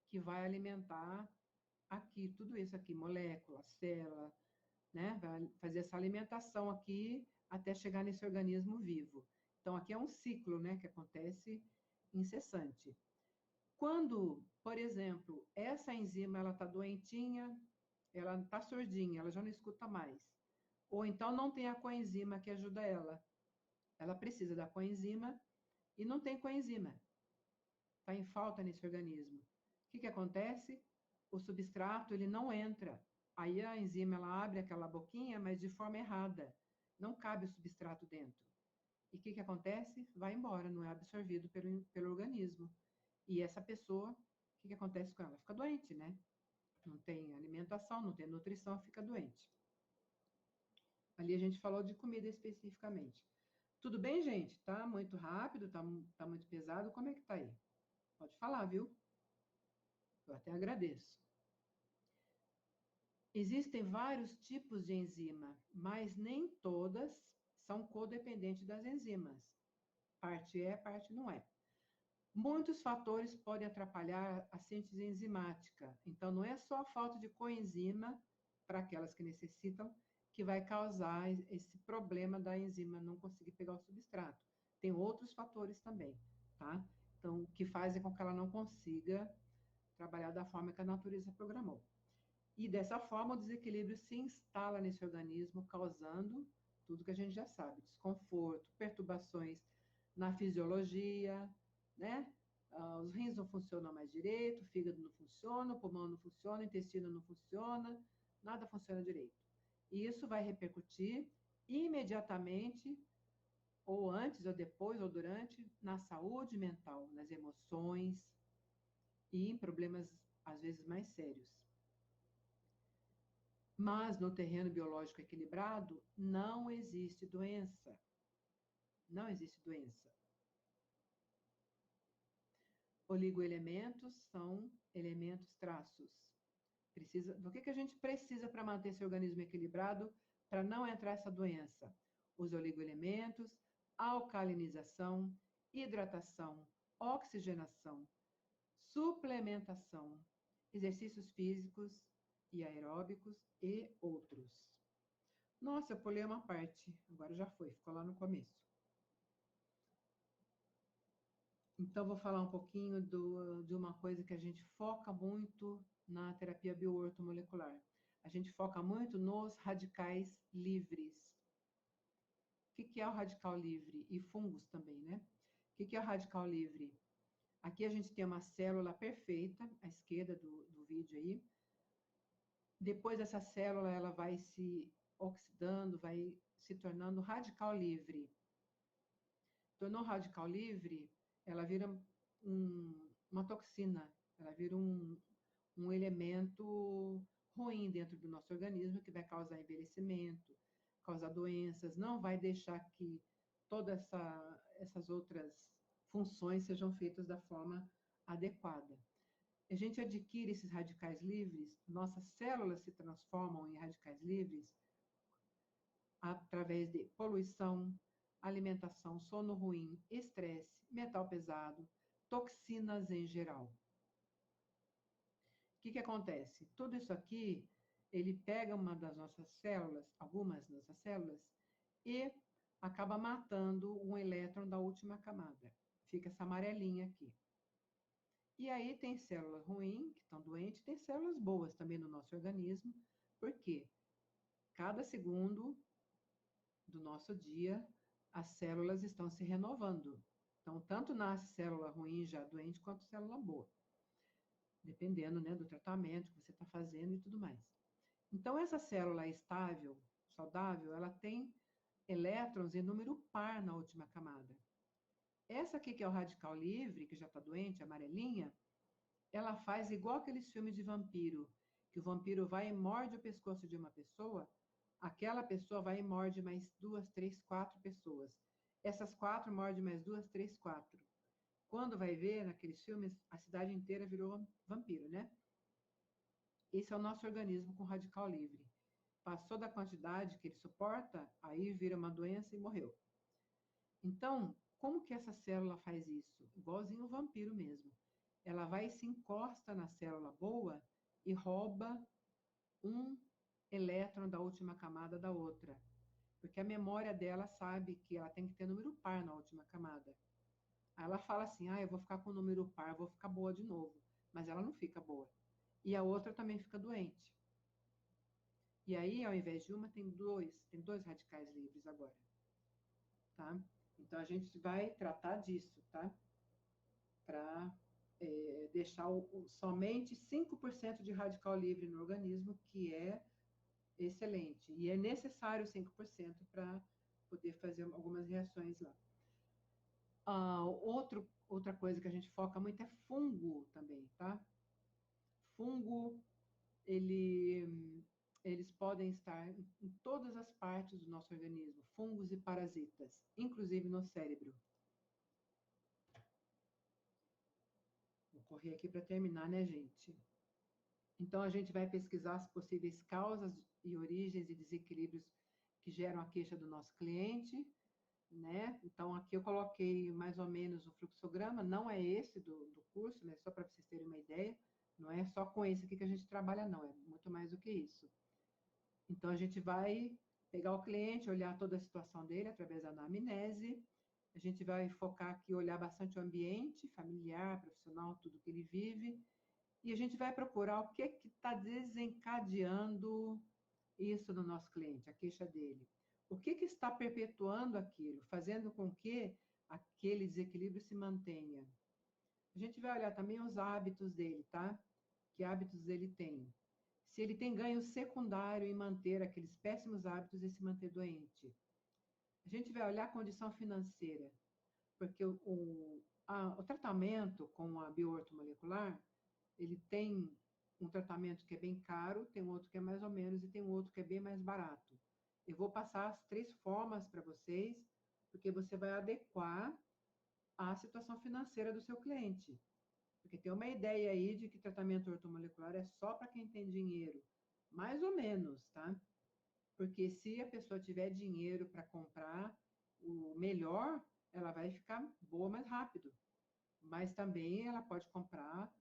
que vai alimentar aqui, tudo isso aqui, molécula, célula, né? Vai fazer essa alimentação aqui até chegar nesse organismo vivo. Então, aqui é um ciclo, né, que acontece incessante. Quando, por exemplo, essa enzima ela está doentinha, ela está surdinha, ela já não escuta mais. Ou então não tem a coenzima que ajuda ela. Ela precisa da coenzima e não tem coenzima. Está em falta nesse organismo. O que acontece? O substrato ele não entra. Aí a enzima ela abre aquela boquinha, mas de forma errada. Não cabe o substrato dentro. E o que acontece? Vai embora, não é absorvido pelo organismo. E essa pessoa, o que acontece com ela? Fica doente, né? Não tem alimentação, não tem nutrição, fica doente. Ali a gente falou de comida especificamente. Tudo bem, gente? Tá muito rápido, tá muito pesado? Como é que tá aí? Pode falar, viu? Eu até agradeço. Existem vários tipos de enzima, mas nem todas são codependentes das enzimas. Parte é, parte não é. Muitos fatores podem atrapalhar a síntese enzimática. Então, não é só a falta de coenzima para aquelas que necessitam que vai causar esse problema da enzima não conseguir pegar o substrato. Tem outros fatores também, tá? Então, que fazem com que ela não consiga trabalhar da forma que a natureza programou. E dessa forma, o desequilíbrio se instala nesse organismo, causando tudo que a gente já sabe: desconforto, perturbações na fisiologia, né? Os rins não funcionam mais direito, o fígado não funciona, o pulmão não funciona, o intestino não funciona, nada funciona direito. E isso vai repercutir imediatamente, ou antes, ou depois, ou durante, na saúde mental, nas emoções e em problemas, às vezes, mais sérios. Mas no terreno biológico equilibrado, não existe doença. Não existe doença. Oligoelementos são elementos traços. Do que a gente precisa para manter esse organismo equilibrado, para não entrar essa doença? Os oligoelementos, alcalinização, hidratação, oxigenação, suplementação, exercícios físicos e aeróbicos e outros. Nossa, eu pulei uma parte, agora já foi, ficou lá no começo. Então, vou falar um pouquinho de uma coisa que a gente foca muito na terapia bioortomolecular. A gente foca muito nos radicais livres. O que é o radical livre? E fungos também, né? O que é o radical livre? Aqui a gente tem uma célula perfeita, à esquerda do vídeo aí. Depois essa célula ela vai se oxidando, vai se tornando radical livre. Tornou radical livre, ela vira uma toxina, ela vira um elemento ruim dentro do nosso organismo que vai causar envelhecimento, causar doenças, não vai deixar que todas essas outras funções sejam feitas da forma adequada. A gente adquire esses radicais livres, nossas células se transformam em radicais livres através de poluição, alimentação, sono ruim, estresse, metal pesado, toxinas em geral. O que acontece? Tudo isso aqui, ele pega uma das nossas células, algumas dessas células, e acaba matando um elétron da última camada. Fica essa amarelinha aqui. E aí tem células ruins, que estão doentes, tem células boas também no nosso organismo, porque cada segundo do nosso dia, as células estão se renovando. Então, tanto nasce célula ruim já doente, quanto célula boa. Dependendo, né, do tratamento que você está fazendo e tudo mais. Então, essa célula estável, saudável, ela tem elétrons em número par na última camada. Essa aqui, que é o radical livre, que já está doente, amarelinha, ela faz igual aqueles filmes de vampiro, que o vampiro vai e morde o pescoço de uma pessoa, aquela pessoa vai e morde mais 2, 3, 4 pessoas. Essas 4 mordem mais 2, 3, 4. Quando vai ver, naqueles filmes, a cidade inteira virou vampiro, né? Esse é o nosso organismo com radical livre. Passou da quantidade que ele suporta, aí vira uma doença e morreu. Então, como que essa célula faz isso? Igualzinho o vampiro mesmo. Ela vai e se encosta na célula boa e rouba um elétron da última camada da outra. Porque a memória dela sabe que ela tem que ter número par na última camada. Aí ela fala assim, eu vou ficar com o número par, vou ficar boa de novo. Mas ela não fica boa. E a outra também fica doente. E aí, ao invés de uma, tem dois radicais livres agora. Tá? Então, a gente vai tratar disso, tá? Para deixar somente 5% de radical livre no organismo, que é excelente. E é necessário 5% para poder fazer algumas reações lá. Outra coisa que a gente foca muito é fungo também, tá? Fungo, eles podem estar em todas as partes do nosso organismo, fungos e parasitas, inclusive no cérebro. Vou correr aqui para terminar, né, gente? Então, a gente vai pesquisar as possíveis causas e origens e desequilíbrios que geram a queixa do nosso cliente, né? Então, aqui eu coloquei mais ou menos o fluxograma, não é esse do curso, né? Só para vocês terem uma ideia, não é só com esse aqui que a gente trabalha, não, é muito mais do que isso. Então, a gente vai pegar o cliente, olhar toda a situação dele através da anamnese, a gente vai focar aqui, olhar bastante o ambiente familiar, profissional, tudo que ele vive, e a gente vai procurar o que está desencadeando isso no nosso cliente, a queixa dele. O que está perpetuando aquilo, fazendo com que aquele desequilíbrio se mantenha. A gente vai olhar também os hábitos dele, tá? Que hábitos ele tem. Se ele tem ganho secundário em manter aqueles péssimos hábitos e se manter doente. A gente vai olhar a condição financeira, porque o tratamento com a bioortomolecular, ele tem um tratamento que é bem caro, tem outro que é mais ou menos e tem outro que é bem mais barato. Eu vou passar as 3 formas para vocês, porque você vai adequar à situação financeira do seu cliente. Porque tem uma ideia aí de que tratamento ortomolecular é só para quem tem dinheiro. Mais ou menos, tá? Porque se a pessoa tiver dinheiro para comprar o melhor, ela vai ficar boa mais rápido. Mas também ela pode comprar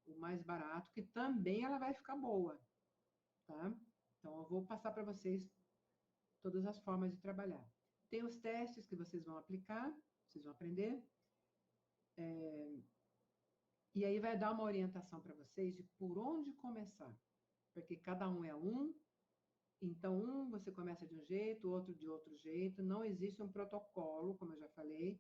o mais barato, que também ela vai ficar boa, tá? Então, eu vou passar para vocês todas as formas de trabalhar. Tem os testes que vocês vão aplicar, vocês vão aprender. E aí vai dar uma orientação para vocês de por onde começar. Porque cada um é um, então você começa de um jeito, outro de outro jeito. Não existe um protocolo, como eu já falei,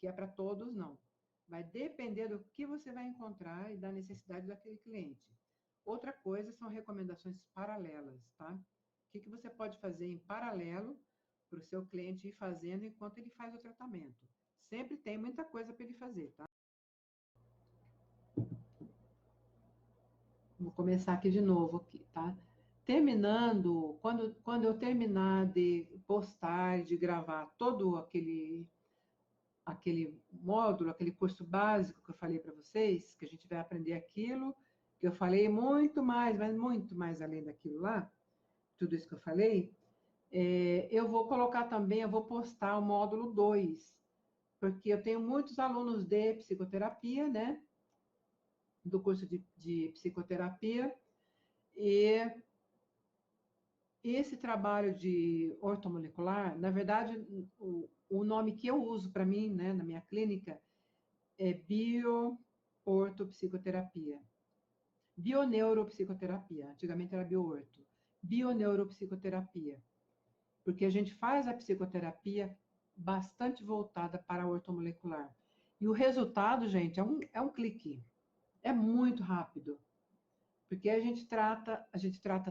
que é para todos, não. Vai depender do que você vai encontrar e da necessidade daquele cliente. Outra coisa são recomendações paralelas, tá? O que você pode fazer em paralelo para o seu cliente ir fazendo enquanto ele faz o tratamento? Sempre tem muita coisa para ele fazer, tá? Vou começar aqui de novo, aqui, tá? Terminando, quando eu terminar de postar, de gravar todo aquele módulo, aquele curso básico que eu falei para vocês, que a gente vai aprender aquilo, que eu falei muito mais, mas muito mais além daquilo lá, tudo isso que eu falei, eu vou colocar também, eu vou postar o módulo 2, porque eu tenho muitos alunos de psicoterapia, né? Do curso de psicoterapia, e esse trabalho de ortomolecular, na verdade, o nome que eu uso para mim, né, na minha clínica, é bioortopsicoterapia. Bioneuropsicoterapia. Antigamente era bioorto. Bioneuropsicoterapia. Porque a gente faz a psicoterapia bastante voltada para a ortomolecular. E o resultado, gente, é um clique. É muito rápido. Porque a gente trata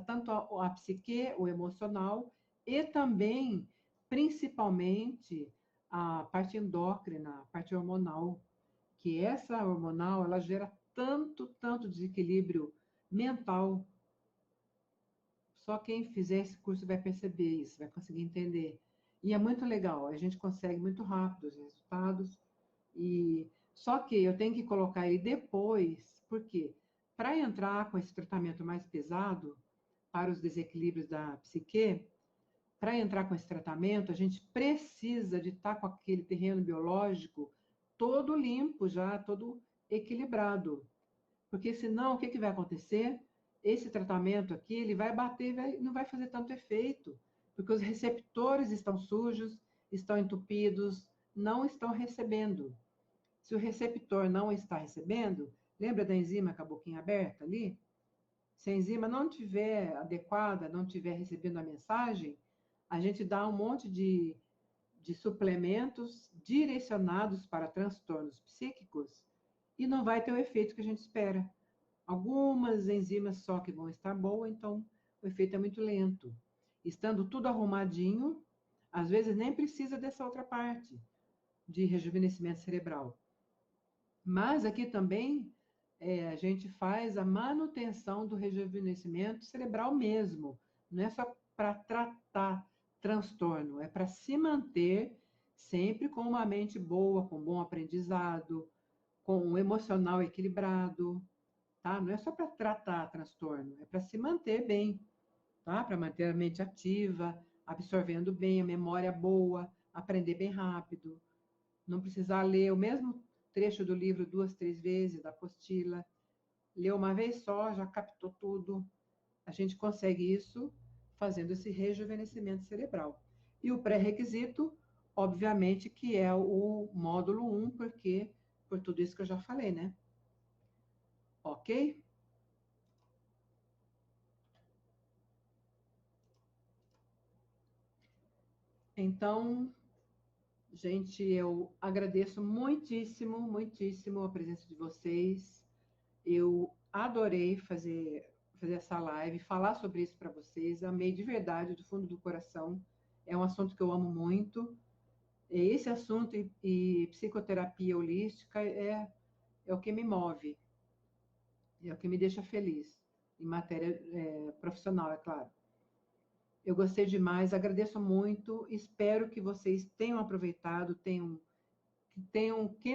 tanto a psique, o emocional, e também, principalmente, a parte endócrina, a parte hormonal, que essa hormonal, ela gera tanto desequilíbrio mental. Só quem fizer esse curso vai perceber isso, vai conseguir entender. E é muito legal, a gente consegue muito rápido os resultados. E só que eu tenho que colocar ele depois, porque para entrar com esse tratamento mais pesado para os desequilíbrios da psique, para entrar com esse tratamento, a gente precisa de estar com aquele terreno biológico todo limpo já, todo equilibrado. Porque senão, o que vai acontecer? Esse tratamento aqui, ele vai bater, não vai fazer tanto efeito, porque os receptores estão sujos, estão entupidos, não estão recebendo. Se o receptor não está recebendo, lembra da enzima com a boquinha aberta ali? Se a enzima não estiver adequada, não estiver recebendo a mensagem, a gente dá um monte de suplementos direcionados para transtornos psíquicos e não vai ter o efeito que a gente espera. Algumas enzimas só que vão estar boas, então o efeito é muito lento. Estando tudo arrumadinho, às vezes nem precisa dessa outra parte de rejuvenescimento cerebral. Mas aqui também a gente faz a manutenção do rejuvenescimento cerebral mesmo. Não é só para tratar transtorno, é para se manter sempre com uma mente boa, com bom aprendizado, com um emocional equilibrado, tá? Não é só para tratar transtorno, é para se manter bem, tá? Para manter a mente ativa, absorvendo bem, a memória boa, aprender bem rápido, não precisar ler o mesmo trecho do livro 2, 3 vezes, da apostila, ler uma vez só, já captou tudo. A gente consegue isso fazendo esse rejuvenescimento cerebral. E o pré-requisito, obviamente, que é o módulo 1, porque por tudo isso que eu já falei, né? Ok? Então, gente, eu agradeço muitíssimo a presença de vocês. Eu adorei fazer essa live, falar sobre isso para vocês. Amei de verdade, do fundo do coração. É um assunto que eu amo muito. Esse assunto e psicoterapia holística é o que me move, é o que me deixa feliz, em matéria profissional, é claro. Eu gostei demais, agradeço muito, espero que vocês tenham aproveitado, quem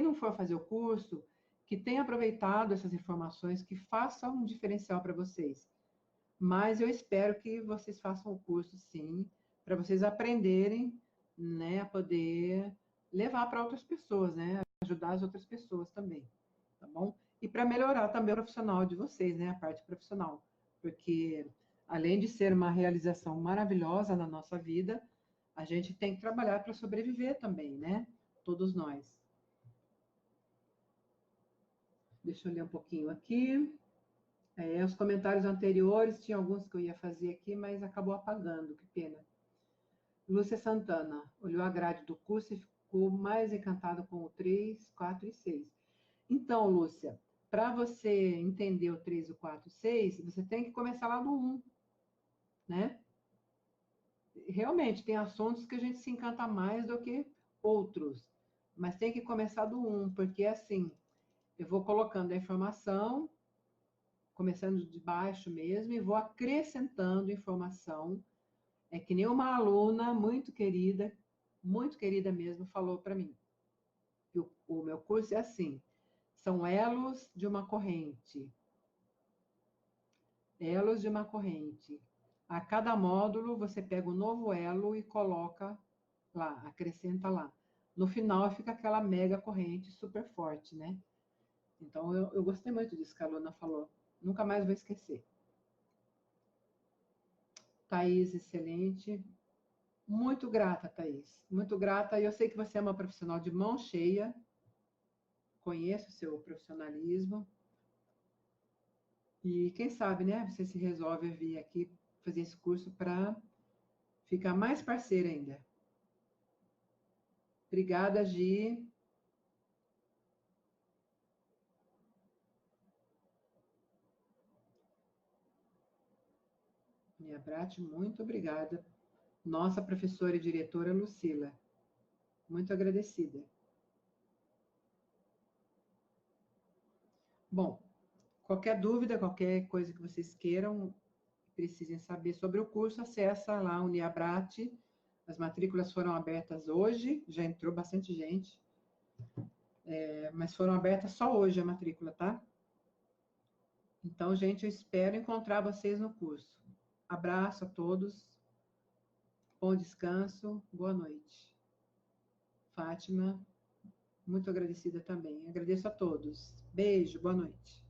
não for fazer o curso, que tenha aproveitado essas informações, que façam um diferencial para vocês. Mas eu espero que vocês façam o curso, sim, para vocês aprenderem, né, a poder levar para outras pessoas, né, ajudar as outras pessoas também, tá bom? E para melhorar também o profissional de vocês, né, a parte profissional, porque além de ser uma realização maravilhosa na nossa vida, a gente tem que trabalhar para sobreviver também, né? Todos nós. Deixa eu ler um pouquinho aqui. Os comentários anteriores, tinha alguns que eu ia fazer aqui, mas acabou apagando, que pena. Lúcia Santana, olhou a grade do curso e ficou mais encantada com o 3, 4 e 6. Então, Lúcia, para você entender o 3, o 4, o 6, você tem que começar lá do 1, né? Realmente, tem assuntos que a gente se encanta mais do que outros, mas tem que começar do 1, porque assim, eu vou colocando a informação, começando de baixo mesmo, e vou acrescentando informação. É que nem uma aluna muito querida mesmo, falou para mim. O meu curso é assim, são elos de uma corrente. Elos de uma corrente. A cada módulo, você pega um novo elo e coloca lá, acrescenta lá. No final, fica aquela mega corrente super forte, né? Então, eu gostei muito disso que a aluna falou. Nunca mais vou esquecer. Thaís, excelente. Muito grata, Thaís. Muito grata. E eu sei que você é uma profissional de mão cheia. Conheço o seu profissionalismo. E quem sabe, né? Você se resolve a vir aqui fazer esse curso para ficar mais parceira ainda. Obrigada, Gi. Minha Brat, muito obrigada. Nossa professora e diretora Lucila. Muito agradecida. Bom, qualquer dúvida, qualquer coisa que vocês queiram, precisem saber sobre o curso, acessa lá a Uniabrat. As matrículas foram abertas hoje, já entrou bastante gente, mas foram abertas só hoje a matrícula, tá? Então, gente, eu espero encontrar vocês no curso. Abraço a todos, bom descanso, boa noite. Fátima, muito agradecida também. Agradeço a todos. Beijo, boa noite.